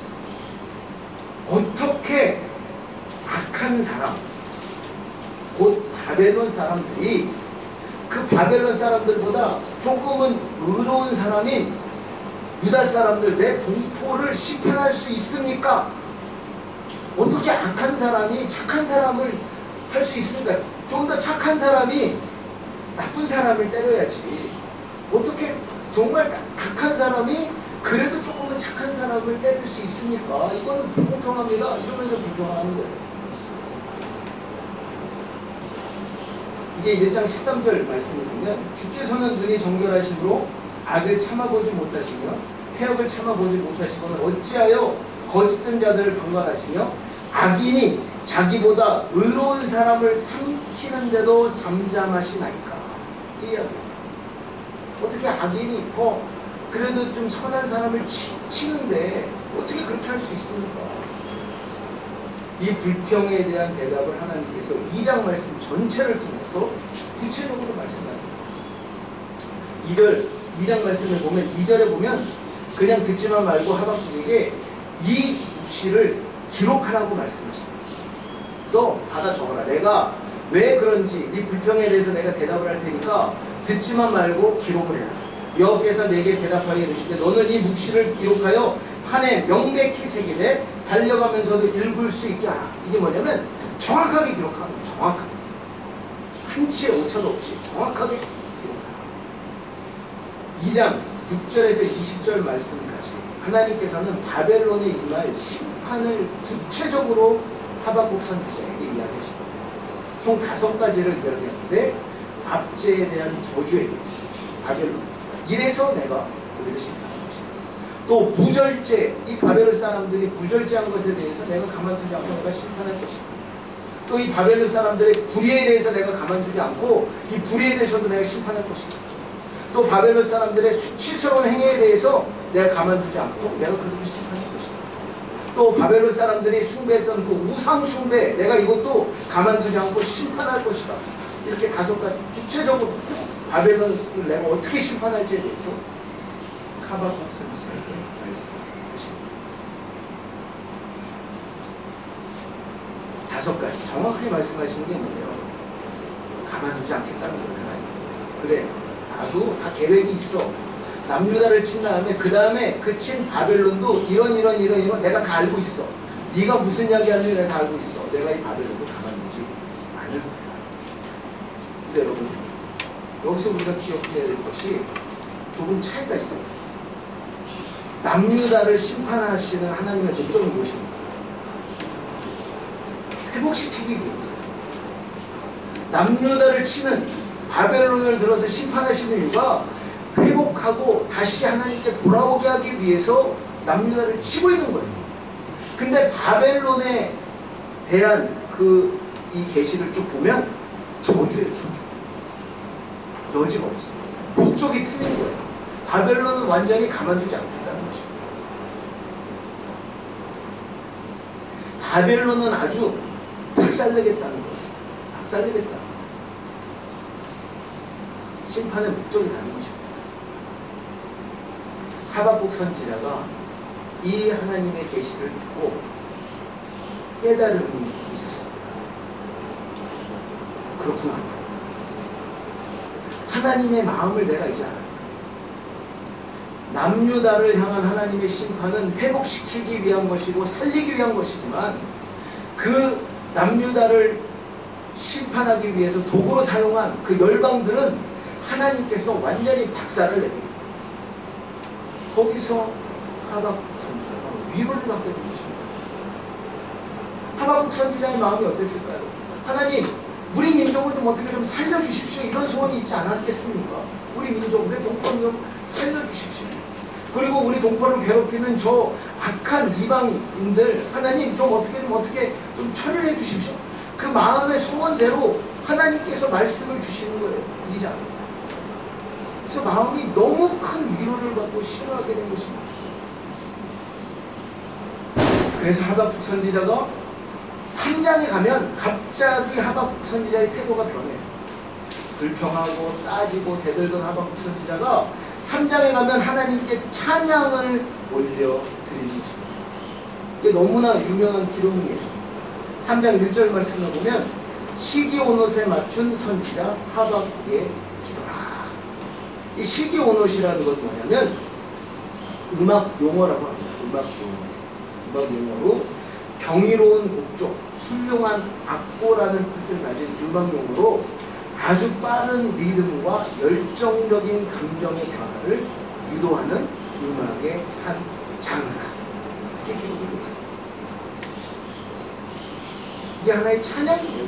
어떻게 악한 사람, 곧 바벨론 사람들이 그 바벨론 사람들보다 조금은 의로운 사람인 유다 사람들, 내 동포를 심판할 수 있습니까? 어떻게 악한 사람이 착한 사람을 할 수 있습니까? 좀 더 착한 사람이 나쁜 사람을 때려야지. 어떻게 정말 악한 사람이 그래도 조금은 착한 사람을 때릴 수 있습니까? 이거는 불공평합니다. 이러면서 불평하는 거예요. 이게 1장 13절 말씀을 보면 주께서는 눈이 정결하심으로 악을 참아보지 못하시며 패역을 참아보지 못하시거나 어찌하여 거짓된 자들을 방관하시며 악인이 자기보다 의로운 사람을 삼키는데도 잠잠하시나이까. 이 이야기입니다. 어떻게 악인이 더 그래도 좀 선한 사람을 치는데 어떻게 그렇게 할 수 있습니까? 이 불평에 대한 대답을 하나님께서 2장 말씀 전체를 통해서 구체적으로 말씀하십니다. 2장 말씀을 보면 2절에 보면 그냥 듣지만 말고 하박국에게 이 묵시를 기록하라고 말씀하십니다. 너 받아 적어라. 내가 왜 그런지 네 불평에 대해서 내가 대답을 할 테니까 듣지만 말고 기록을 해라. 여호와께서 내게 대답하여 이르시되 너는 이 묵시를 기록하여 판에 명백히 새기되 달려가면서도 읽을 수 있게 하라. 이게 뭐냐면 정확하게 기록하는 거예요. 정확하게. 한치의 오차도 없이 정확하게 기록하라. 2장 6절에서 20절 말씀까지 하나님께서는 바벨론에 임할 심판을 구체적으로 하박국 선지자에게 이야기하십니다. 총 5가지를 이야기하는데 압제에 대한 저주에 대해서 바벨론 이래서 내가 그들을 심판할 것이다. 또 무절제, 이 바벨론 사람들이 무절제한 것에 대해서 내가 가만두지 않고 내가 심판할 것이다. 또 이 바벨론 사람들의 불의에 대해서 내가 가만두지 않고 이 불의에 대해서도 내가 심판할 것이다. 또 바벨론 사람들의 수치스러운 행위에 대해서 내가 가만두지 않고 내가 그들을 심판할 것이다. 또 바벨론 사람들이 숭배했던 그 우상 숭배, 내가 이것도 가만두지 않고 심판할 것이다. 이렇게 5가지 구체적으로 바벨론을 내가 어떻게 심판할지에 대해서 하박국 선지자에게 말씀하십니다. 5가지 정확하게 말씀하시는 게 뭐예요? 가만두지 않겠다는 거예요. 그래, 나도 다 계획이 있어. 남유다를 친 다음에 그 다음에 그 친 바벨론도 이런 내가 다 알고 있어. 네가 무슨 이야기 하는지 내가 다 알고 있어. 내가 이 바벨론도 가만두지 않을 거야. 근데 여러분, 여기서 우리가 기억해야 될 것이 조금 차이가 있어요. 남유다를 심판하시는 하나님의 목적이 무엇입니까? 회복시키기 위해서. 남유다를 치는 바벨론을 들어서 심판하시는 이유가 회복하고 다시 하나님께 돌아오게 하기 위해서 남유다를 치고 있는 거예요. 근데 바벨론에 대한 이 계시를 쭉 보면 저주예요, 저주. 여지가 없어요. 목적이 틀린 거예요. 바벨론은 완전히 가만두지 않겠다는 것입니다. 바벨론은 아주 박살내겠다는 거예요. 박살내겠다. 심판의 목적이 다른 것입니다. 하박국 선지자가 이 하나님의 계시를 듣고 깨달음이 있었습니다. 그렇구나. 하나님의 마음을 내가 이제 알았다. 남유다를 향한 하나님의 심판은 회복시키기 위한 것이고 살리기 위한 것이지만 그 남유다를 심판하기 위해서 도구로 사용한 그 열방들은 하나님께서 완전히 박살을 내립니다. 거기서 하박국 선지자가 위로를 받게 된 것입니다. 하박국 선지자의 마음이 어땠을까요? 하나님, 우리 민족을 좀 어떻게 좀 살려주십시오. 이런 소원이 있지 않았겠습니까? 우리 민족, 내 동포를 좀 살려주십시오. 그리고 우리 동포를 괴롭히는 저 악한 이방인들, 하나님 좀 어떻게 좀 처리해 주십시오. 그 마음의 소원대로 하나님께서 말씀을 주시는 거예요. 이 장. 그래서 마음이 너무 큰 위로를 받고 신호하게 된 것입니다. 그래서 하박국 선지자가 3장에 가면 갑자기 하박국 선지자의 태도가 변해요. 불평하고 따지고 대들던 하박국 선지자가 3장에 가면 하나님께 찬양을 올려드리는 것입니다. 이게 너무나 유명한 기록이에요. 3장 1절 말씀을 보면 시기온옷에 맞춘 선지자 하박국의 기도라. 이 시기온옷이라는 건 뭐냐면 음악 용어라고 합니다. 음악 용어로 경이로운 곡조, 훌륭한 악보라는 뜻을 가진 음악 용어로 아주 빠른 리듬과 열정적인 감정의 변화를 유도하는 음악의 한 장르다. 이렇게 기록되어 있습니다. 이게 하나의 찬양이에요.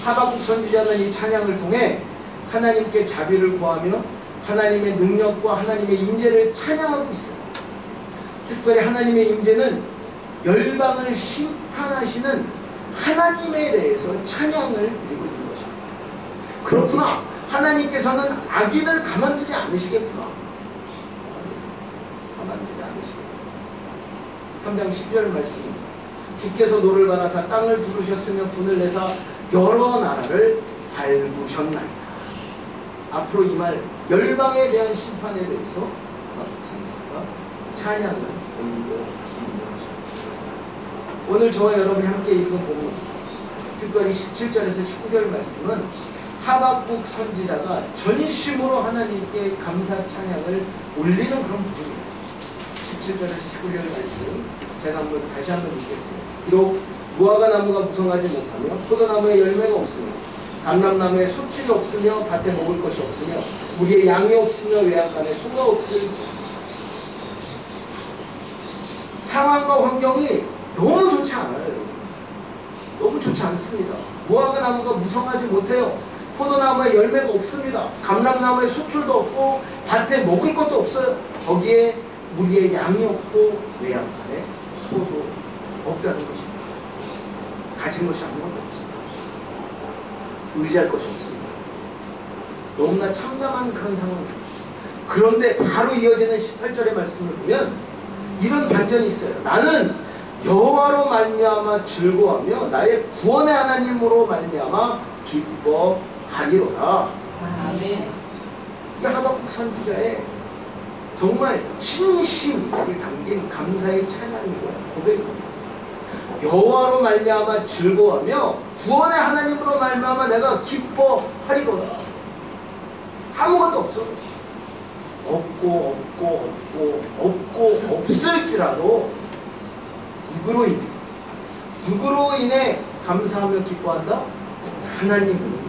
하박국 선지자는 이 찬양을 통해 하나님께 자비를 구하며 하나님의 능력과 하나님의 임재를 찬양하고 있어요. 특별히 하나님의 임재는 열방을 심판하시는 하나님에 대해서 찬양을 드리고 있는 것입니다. 그렇구나. 하나님께서는 악인을 가만두지 않으시겠구나. 가만두지 않으시겠구나. 3장 10절 말씀입니다. 주께서 노를 갈아사 땅을 두르셨으며 분을 내사 여러 나라를 밟으셨나이다. 앞으로 이 말 열방에 대한 심판에 대해서 찬양을 올리고 있는 것입니다. 오늘 저와 여러분이 함께 읽은 본문, 특별히 17절에서 19절 말씀은 하박국 선지자가 전심으로 하나님께 감사 찬양을 올리는 그런 부분입니다. 17절에서 19절 말씀 제가 다시 한번 읽겠습니다. 비록 무화과 나무가 무성하지 못하며 포도나무에 열매가 없으며 감람나무에 수출이 없으며 밭에 먹을 것이 없으며 우리의 양이 없으며 외양간에 소가 없을지. 상황과 환경이 너무 좋지 않아요, 여러분. 너무 좋지 않습니다. 무화과 나무가 무성하지 못해요. 포도나무에 열매가 없습니다. 감람나무에 수출도 없고 밭에 먹을 것도 없어요. 거기에 우리의 양이 없고 외양간에 소도 없다는 것입니다. 가진 것이 아무것도 없습니다. 의지할 것이 없습니다. 너무나 참담한 그런 상황입니다. 그런데 바로 이어지는 18절의 말씀을 보면 이런 반전이 있어요. 나는 여호와로 말미암아 즐거워하며 나의 구원의 하나님으로 말미암아 기뻐하리로다. 아멘. 이 하박국 선지자의 정말 진심을 담긴 감사의 찬양이고 고백입니다. 여호와로 말미암아 즐거워하며 구원의 하나님으로 말미암아 내가 기뻐하리로다. 아무것도 없어. 없고 없을지라도 누구로 인해 감사하며 기뻐한다? 하나님으로.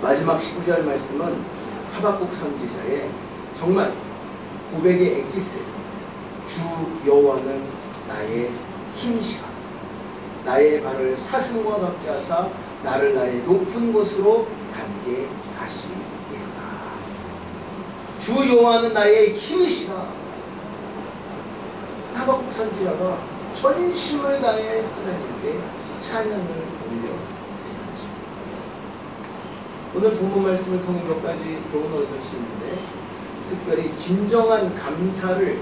마지막 19절 말씀은 하박국 선지자의 정말 고백의 엑기스예요. 주 여호와는 나의 힘이시라. 나의 발을 사슴과 같게 하사 나를 나의 높은 곳으로 담게 하시리라. 주 여호와는 나의 힘이시라. 하박국 선지자가 전심을 다해 하나님께 찬양을 올려드립니다. 오늘 본문 말씀을 통해 몇 가지 교훈을 얻을 수 있는데, 특별히 진정한 감사를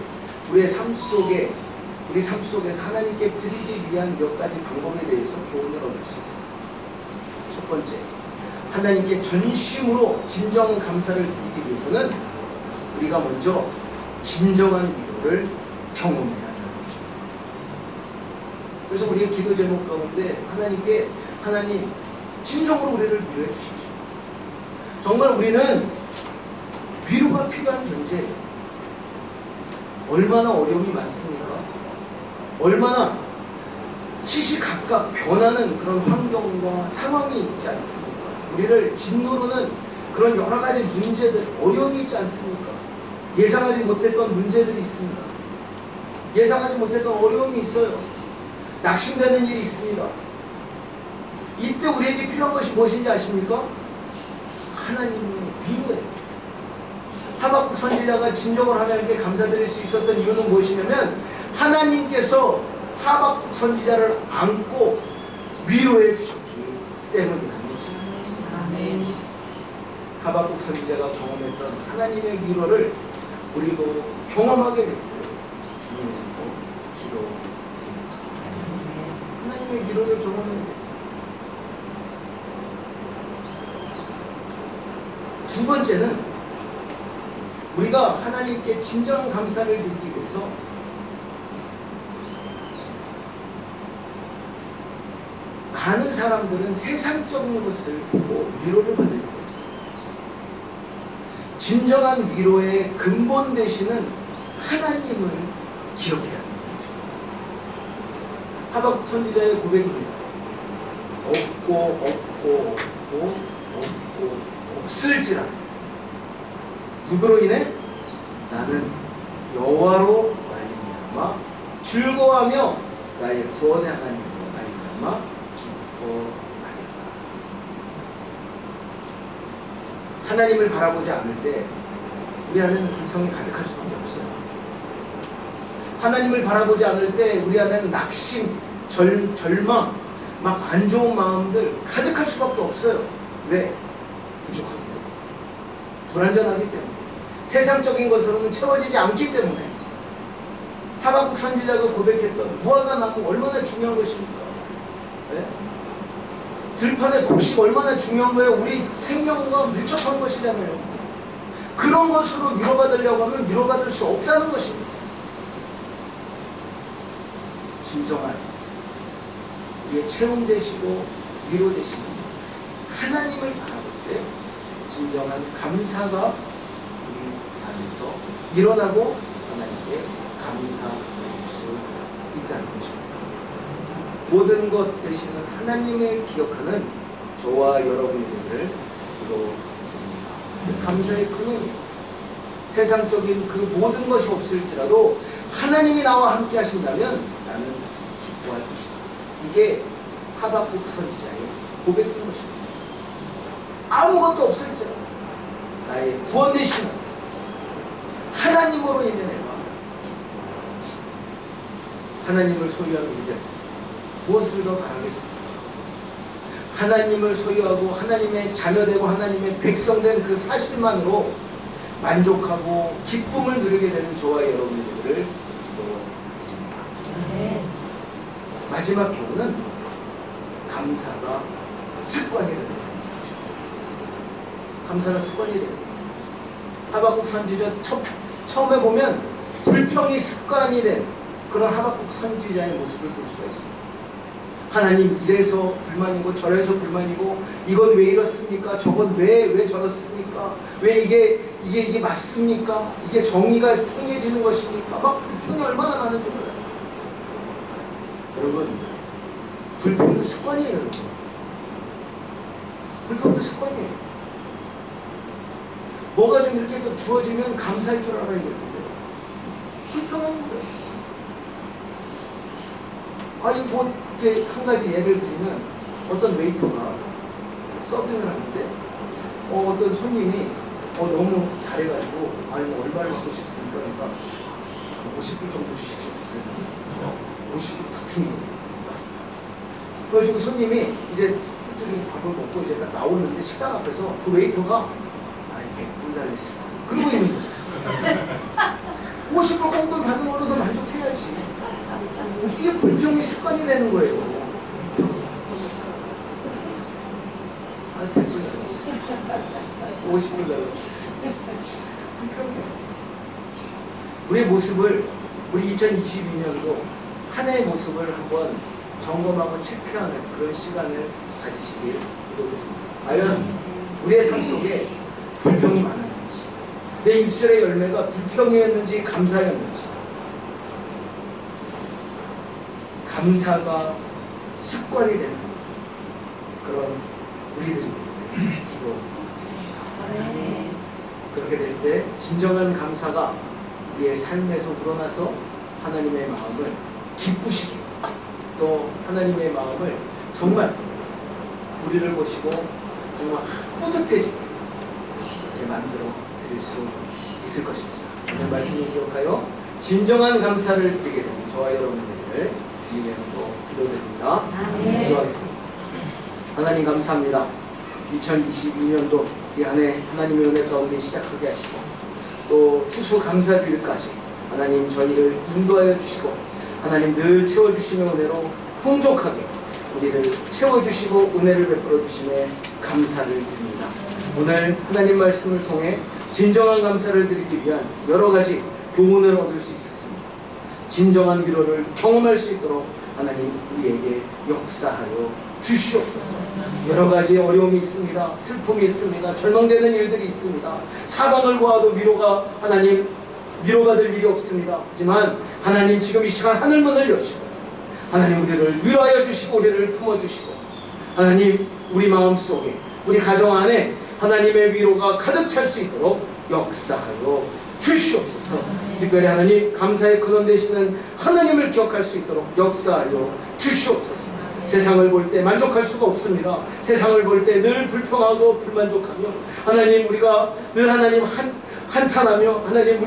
우리 삶 속에서 하나님께 드리기 위한 몇 가지 방법에 대해서 교훈을 얻을 수 있습니다. 첫 번째, 하나님께 전심으로 진정한 감사를 드리기 위해서는 우리가 먼저 진정한 위로를 경험해야 하는 것입니다. 그래서 우리의 기도 제목 가운데 하나님 진정으로 우리를 위로해 주십시오. 정말 우리는 위로가 필요한 존재예요. 얼마나 어려움이 많습니까? 얼마나 시시각각 변하는 그런 환경과 상황이 있지 않습니까? 우리를 짓누르는 그런 여러 가지 문제들, 어려움이 있지 않습니까? 예상하지 못했던 문제들이 있습니다. 예상하지 못했던 어려움이 있어요. 낙심되는 일이 있습니다. 이때 우리에게 필요한 것이 무엇인지 아십니까? 하나님의 위로예요. 하박국 선지자가 진정으로 하나님께 감사드릴 수 있었던 이유는 무엇이냐면, 하나님께서 하박국 선지자를 안고 위로해 주셨기 때문이라는 것입니다. 아멘. 하박국 선지자가 경험했던 하나님의 위로를 우리도 경험하게 되고 주님으로 기도드립니다. 하나님의 위로를 경험해야 돼요. 두 번째는 우리가 하나님께 진정한 감사를 드리기 위해서 많은 사람들은 세상적인 것을 보고 위로를 받을 거예요. 진정한 위로의 근본 되시는 하나님을 기억해야 합니다. 하박국 선지자의 고백입니다. 없고 없을지라. 누구로 인해? 나는 여호와로 말미암아 즐거워하며 나의 구원의 하나님으로 말미암아 기뻐하리라. 하나님을 바라보지 않을 때 우리 안에는 불평이 가득할 수밖에 없어요. 하나님을 바라보지 않을 때 우리 안에는 낙심, 절망, 막 안 좋은 마음들 가득할 수밖에 없어요. 왜? 부족하기 때문에, 불완전하기 때문에, 세상적인 것으로는 채워지지 않기 때문에. 하박국 선지자가 고백했던 무화과 나무 얼마나 중요한 것입니까? 네? 들판의 곡식 얼마나 중요한 거예요. 우리 생명과 밀접한 것이잖아요. 그런 것으로 위로받으려고 하면 위로받을 수 없다는 것입니다. 진정한 우리의 체험 되시고 위로 되시는 하나님을 바라볼 때 진정한 감사가 우리 안에서 일어나고 하나님께 감사드릴 수 있다는 것입니다. 모든 것 되시는 하나님을 기억하는 저와 여러분들을 기도드립니다. 감사의 근원이에요. 세상적인 그 모든 것이 없을지라도 하나님이 나와 함께 하신다면 나는 기뻐할 것이다. 이게 하박국 선지자의 고백인 것입니다. 아무것도 없을지라도 나의 구원 되시는 하나님으로 인해 내가 기뻐할 것이다. 하나님을 소유하는 이제 무엇을 더 바라겠습니까? 하나님을 소유하고 하나님의 자녀되고 하나님의 백성된 그 사실만으로 만족하고 기쁨을 누리게 되는 저와 여러분들을 기도드립니다. 마지막 교훈은 감사가 습관이 되는 것입니다. 감사가 습관이 되는 것입니다. 하박국 선지자 처음에 보면 불평이 습관이 된 그런 하박국 선지자의 모습을 볼 수가 있습니다. 하나님 이래서 불만이고 저래서 불만이고 이건 왜 이렇습니까? 저건 왜 저렇습니까? 왜 이게 맞습니까? 이게 정의가 통해지는 것입니까? 막 불평이 얼마나 많은지 몰라요. 여러분, 불평도 습관이에요. 여러분. 불평도 습관이에요. 뭐가 좀 이렇게 또 주어지면 감사할 줄 알아야 되는데 불평하는 거예요. 아니 뭐 이렇게 한 가지 예를 들면 어떤 웨이터가 서빙을 하는데 어떤 손님이 너무 잘해가지고 아니 뭐 얼마를 받고 싶습니까? 그러니까 50불 정도 주십시오. 50불 딱 준 거예요. 그래가지고 손님이 이제 좀 밥을 먹고 이제 딱 나오는데 식당 앞에서 그 웨이터가 아니 100불 달랬을 거야. 그러고 있는 거야. 50불 공돈 받은 걸로도 만족해야지. 이게 불평이 습관이 되는 거예요. 아니 100불 달랬어. 50불 달랬어. 불평이에요. 우리의 모습을 우리 2022년도 한 해의 모습을 한번 점검하고 체크하는 그런 시간을 가지시길 기도드립니다. 과연 우리의 삶 속에 불평이 많았는지, 내 입술의 열매가 불평이었는지 감사였는지, 감사가 습관이 되는 그런 우리들이 기도드립니다. 그렇게 될 때 진정한 감사가 우리의 삶에서 우러나서 하나님의 마음을 기쁘시게, 또 하나님의 마음을 정말 우리를 보시고 정말 뿌듯해지게 이렇게 만들어 드릴 수 있을 것입니다. 오늘 말씀을 기억하여 진정한 감사를 드리게 되는 저와 여러분들을 주님의 이름으로 기도드립니다. 기도하겠습니다. 하나님 감사합니다. 2022년도 이 한 해 하나님의 은혜 가운데 시작하게 하시고 또 추수감사주일까지 하나님 저희를 인도하여 주시고 하나님 늘 채워주시는 은혜로 풍족하게 우리를 채워주시고 은혜를 베풀어 주심에 감사를 드립니다. 오늘 하나님 말씀을 통해 진정한 감사를 드리기 위한 여러 가지 교훈을 얻을 수 있었습니다. 진정한 위로를 경험할 수 있도록 하나님 우리에게 역사하여 주시옵소서. 여러 가지 어려움이 있습니다. 슬픔이 있습니다. 절망되는 일들이 있습니다. 사방을 보아도 위로가 될 일이 없습니다. 하지만 하나님 지금 이 시간 하늘문을 여시고 하나님 우리를 위로하여 주시고 우리를 품어주시고 하나님 우리 마음속에 우리 가정 안에 하나님의 위로가 가득 찰 수 있도록 역사하여 주시옵소서. 특별히 하나님 감사의 근원 되시는 하나님을 기억할 수 있도록 역사하여 주시옵소서. 세상을 볼 때 만족할 수가 없습니다. 세상을 볼 때 늘 불평하고 불만족하며 하나님 우리가 늘 하나님 한탄하며 하나님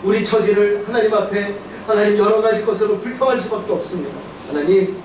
우리 처지를 하나님 앞에 하나님 여러 가지 것으로 불평할 수밖에 없습니다. 하나님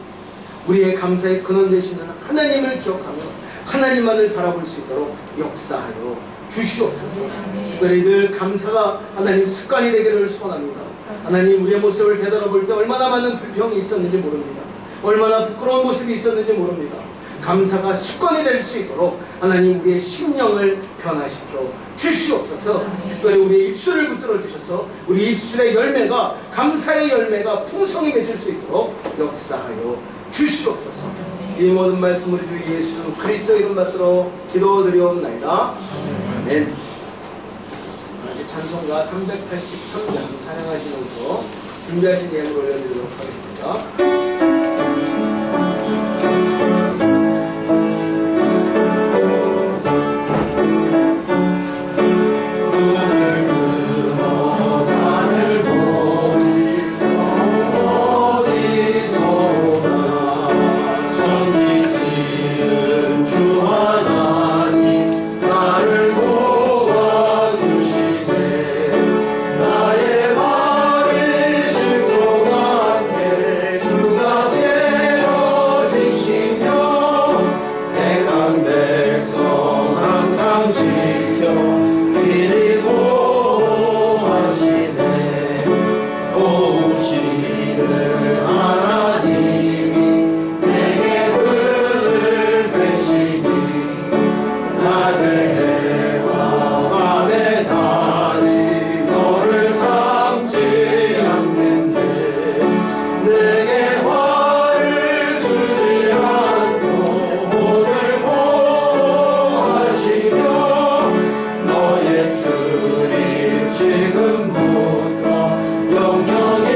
우리의 감사의 근원 되시는 하나님을 기억하며 하나님만을 바라볼 수 있도록 역사하여 주시옵소서. 특별히 늘 감사가 하나님 습관이 되기를 소원합니다. 하나님 우리의 모습을 되돌아볼 때 얼마나 많은 불평이 있었는지 모릅니다. 얼마나 부끄러운 모습이 있었는지 모릅니다. 감사가 습관이 될 수 있도록 하나님 우리의 심령을 변화시켜 주시옵소서. 특별히 우리의 입술을 붙들어 주셔서 우리 입술의 열매가 감사의 열매가 풍성히 맺을 수 있도록 역사하여 주시옵소서. 이 모든 말씀 우리 주 예수 그리스도 이름 받들어 기도드리옵나이다. 아멘. 이제 찬송가 383장 찬양하시면서 준비하신 예물을 올려드리도록 하겠습니다. 나의 말을 실족하게 주가 주님 지금부터 영영이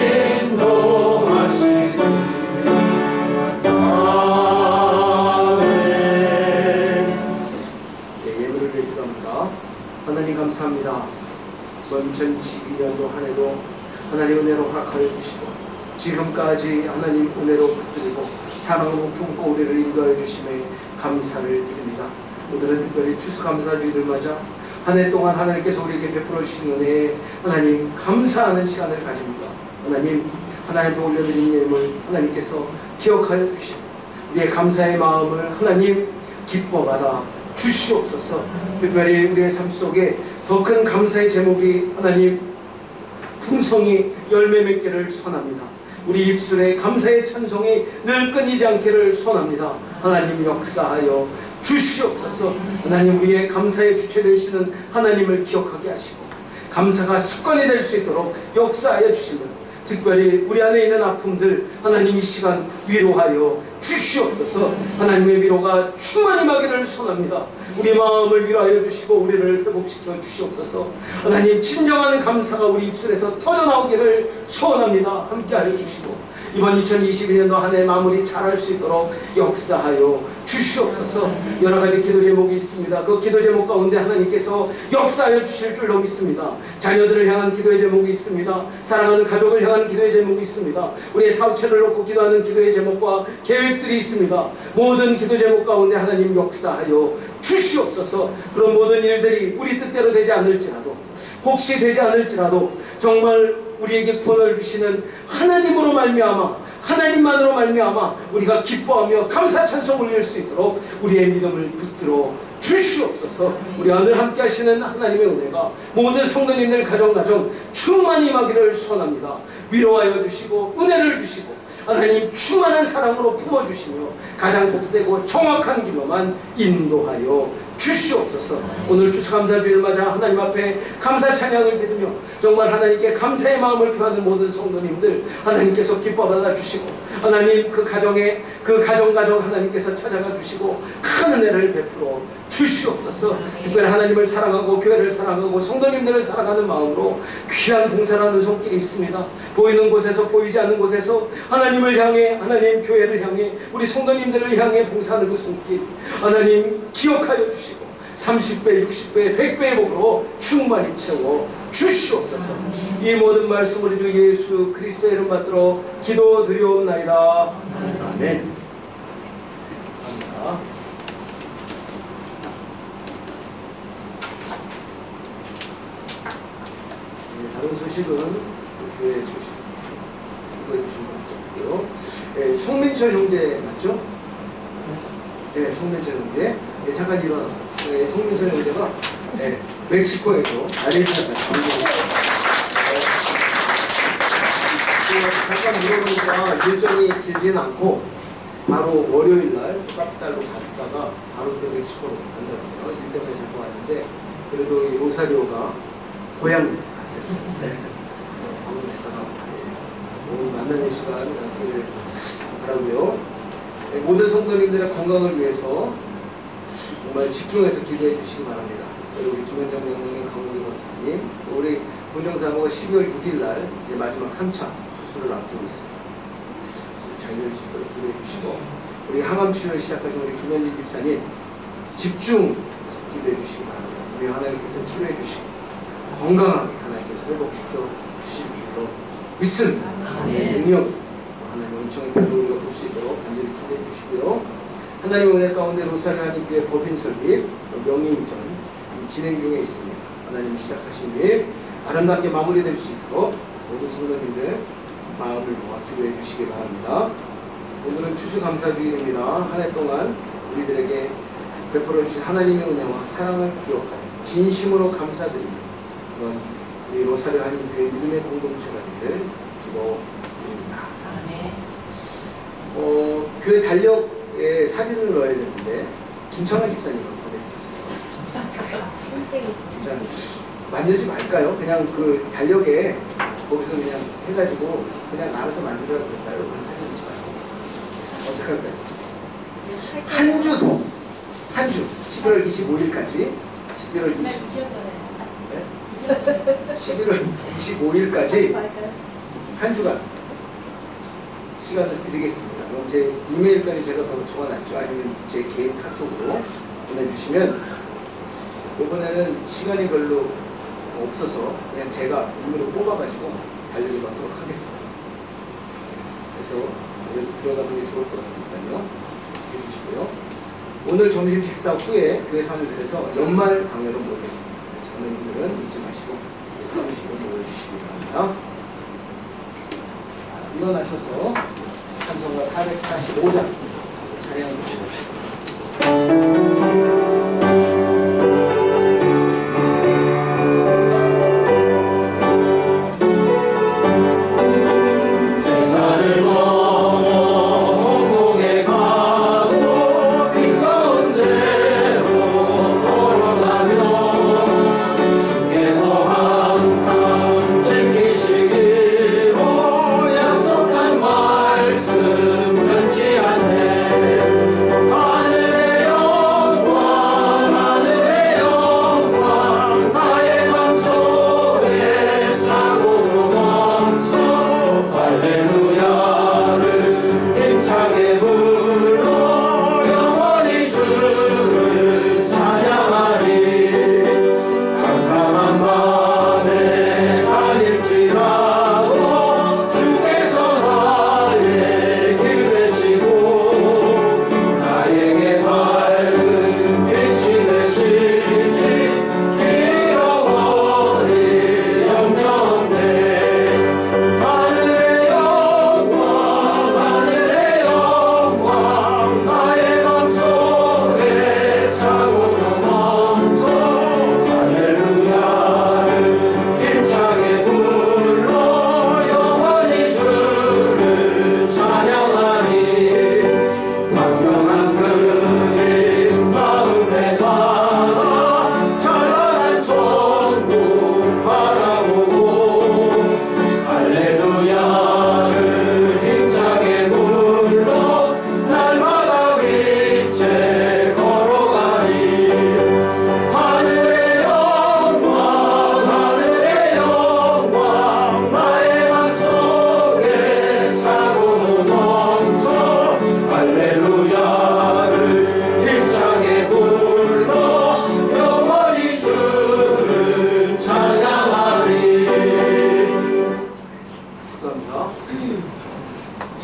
인도하시니 아멘. 예물을 드리랍니다. 하나님 감사합니다. 이번 2022년도 한 해도 하나님 은혜로 허락하여 주시고 지금까지 하나님 은혜로 붙들고 사랑으로 품고 우리를 인도하여 주심에 감사를 드립니다. 오늘은 특별히 추수감사주의를 맞아 한 해 동안 하나님께서 우리에게 베풀어 주신 은혜에 하나님 감사하는 시간을 가집니다. 하나님, 하나님께 올려드린 예물 하나님께서 기억하여 주시고 우리의 감사의 마음을 하나님 기뻐받아 주시옵소서. 특별히 우리의 삶 속에 더 큰 감사의 제목이 하나님 풍성이 열매 맺기를 소원합니다. 우리 입술에 감사의 찬송이 늘 끊이지 않기를 소원합니다. 하나님 역사하여 주시옵소서. 하나님 우리의 감사의 주체 되시는 하나님을 기억하게 하시고 감사가 습관이 될 수 있도록 역사하여 주시며 특별히 우리 안에 있는 아픔들 하나님 이 시간 위로하여 주시옵소서. 하나님의 위로가 충만히 임하기를 소원합니다. 우리 마음을 위로하여 주시고 우리를 회복시켜 주시옵소서. 하나님 진정한 감사가 우리 입술에서 터져나오기를 소원합니다. 함께하여 주시고 이번 2022년도 한 해 마무리 잘할 수 있도록 역사하여 주시옵소서. 여러 가지 기도 제목이 있습니다. 그 기도 제목 가운데 하나님께서 역사하여 주실 줄로 믿습니다. 자녀들을 향한 기도의 제목이 있습니다. 사랑하는 가족을 향한 기도의 제목이 있습니다. 우리의 사업체를 놓고 기도하는 기도의 제목과 계획들이 있습니다. 모든 기도 제목 가운데 하나님 역사하여 주시옵소서. 그런 모든 일들이 우리 뜻대로 되지 않을지라도 혹시 되지 않을지라도 정말 우리에게 구원을 주시는 하나님으로 말미암아 하나님만으로 말미암아 우리가 기뻐하며 감사 찬송 올릴 수 있도록 우리의 믿음을 붙들어 주시옵소서. 우리와 늘 함께 하시는 하나님의 은혜가 모든 성도님들 가정 충만히 임하기를 소원합니다. 위로하여 주시고 은혜를 주시고 하나님 충만한 사랑으로 품어주시며 가장 복되고 정확한 길로만 인도하여 주시옵소서. 오늘 추수감사주의를 맞아 하나님 앞에 감사 찬양을 드리며 정말 하나님께 감사의 마음을 표하는 모든 성도님들 하나님께서 기뻐받아 주시고 하나님 그 가정에 그 가정 하나님께서 찾아가 주시고 큰 은혜를 베풀어 주시옵소서. 특별히 하나님을 사랑하고 교회를 사랑하고 성도님들을 사랑하는 마음으로 귀한 봉사를 하는 손길이 있습니다. 보이는 곳에서 보이지 않는 곳에서 하나님을 향해 하나님 교회를 향해 우리 성도님들을 향해 봉사하는 그 손길 하나님 기억하여 주시고 30배, 60배, 100배의 복으로 충만히 채워 주시옵소서. 이 모든 말씀 우리 주 예수 그리스도의 이름 받들어 기도드리옵나이다. 아멘. 감사합니다. 다른 소식은 교회 소식 읽어주신 것 같고요. 송민철 형제 맞죠? 네, 송민철 형제. 네, 잠깐 일어나. 네, 송민철 형제가 멕시코에서 아르헨티나 잠깐 물어보니까 일정이 길지는 않고 바로 월요일날 깝달로 갔다가 바로 또 멕시코로 간다고요. 일 때문에 잠깐 왔는데 그래도 이 로사리오가 고향 오늘 만나는 시간 갖기를 바라고요. 모든 성도님들의 건강을 위해서 정말 집중해서 기도해 주시기 바랍니다. 그리고 우리 김현정 명령님, 강우리 권사님, 우리 본정사모가 12월 6일날 마지막 3차 수술을 앞두고 있습니다. 잘 되시도록 기도해 주시고 우리 항암 치료를 시작하신 우리 김현진 집사님 집중 기도해 주시기 바랍니다. 우리 하나님께서 치료해 주시고 건강하게 하나님께서 회복시켜 주실 줄로 믿습니다. 능력 하나님의 은총의 표적을 우리가 볼 수 있도록 간절히 기도해 주시고요. 하나님의 은혜 가운데 로사리 한인교회 법인 설립 명예인전 진행 중에 있습니다. 하나님이 시작하신 일 아름답게 마무리될 수 있도록 모든 성도님들 마음을 모아 기도해 주시기 바랍니다. 오늘은 추수감사주일입니다. 한 해 동안 우리들에게 베풀어 주신 하나님의 은혜와 사랑을 기억하며 진심으로 감사드리며 그런 우리 로사리 한인교회 믿음의 공동체가 되기를 기도드립니다. 교회 달력에 사진을 넣어야 되는데 김창환 집사님이 보내주셨어요. 만들지 말까요? 그냥 그 달력에 거기서 그냥 해가지고 그냥 알아서 만들어야 될까요? 그런 사진 넣지 말고 어떻게 할까요? 한 주 11월 25일까지 11월 20일 11월 25일까지 한 주간 시간을 드리겠습니다. 그럼 제 이메일까지 제가 더 적어놨죠. 아니면 제 개인 카톡으로 보내주시면 이번에는 시간이 별로 없어서 그냥 제가 임의로 뽑아가지고 달려드리도록 하겠습니다. 그래서 들어가는 게 좋을 것 같으니까요. 해주시고요. 오늘 점심 식사 후에 교회 사무실에서 연말 강연을 모으겠습니다. 장로님들은 잊지 마시고 사무실로 모여주시기 바랍니다. 일어나셔서 찬송가 445장 찬양 주시옵소서.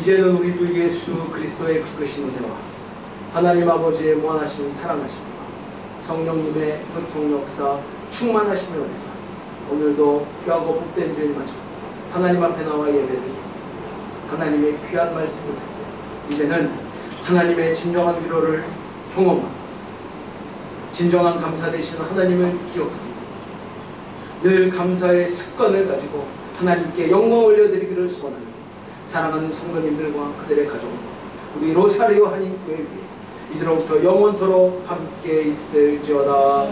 이제는 우리 주 예수 그리스도의 그것인 은혜와 하나님 아버지의 무한하신 사랑하심과 성령님의 교통 역사 충만하심의 은혜가 오늘도 귀하고 복된 주일 맞춰 하나님 앞에 나와 예배를 하나님의 귀한 말씀을 듣고 이제는 하나님의 진정한 위로를 경험하고 진정한 감사 되신 하나님을 기억하고 늘 감사의 습관을 가지고 하나님께 영광 올려드리기를 소원합니다. 사랑하는 성도님들과 그들의 가정, 우리 로사리오 한인교회 위에 이제로부터 영원토록 함께 있을지어다.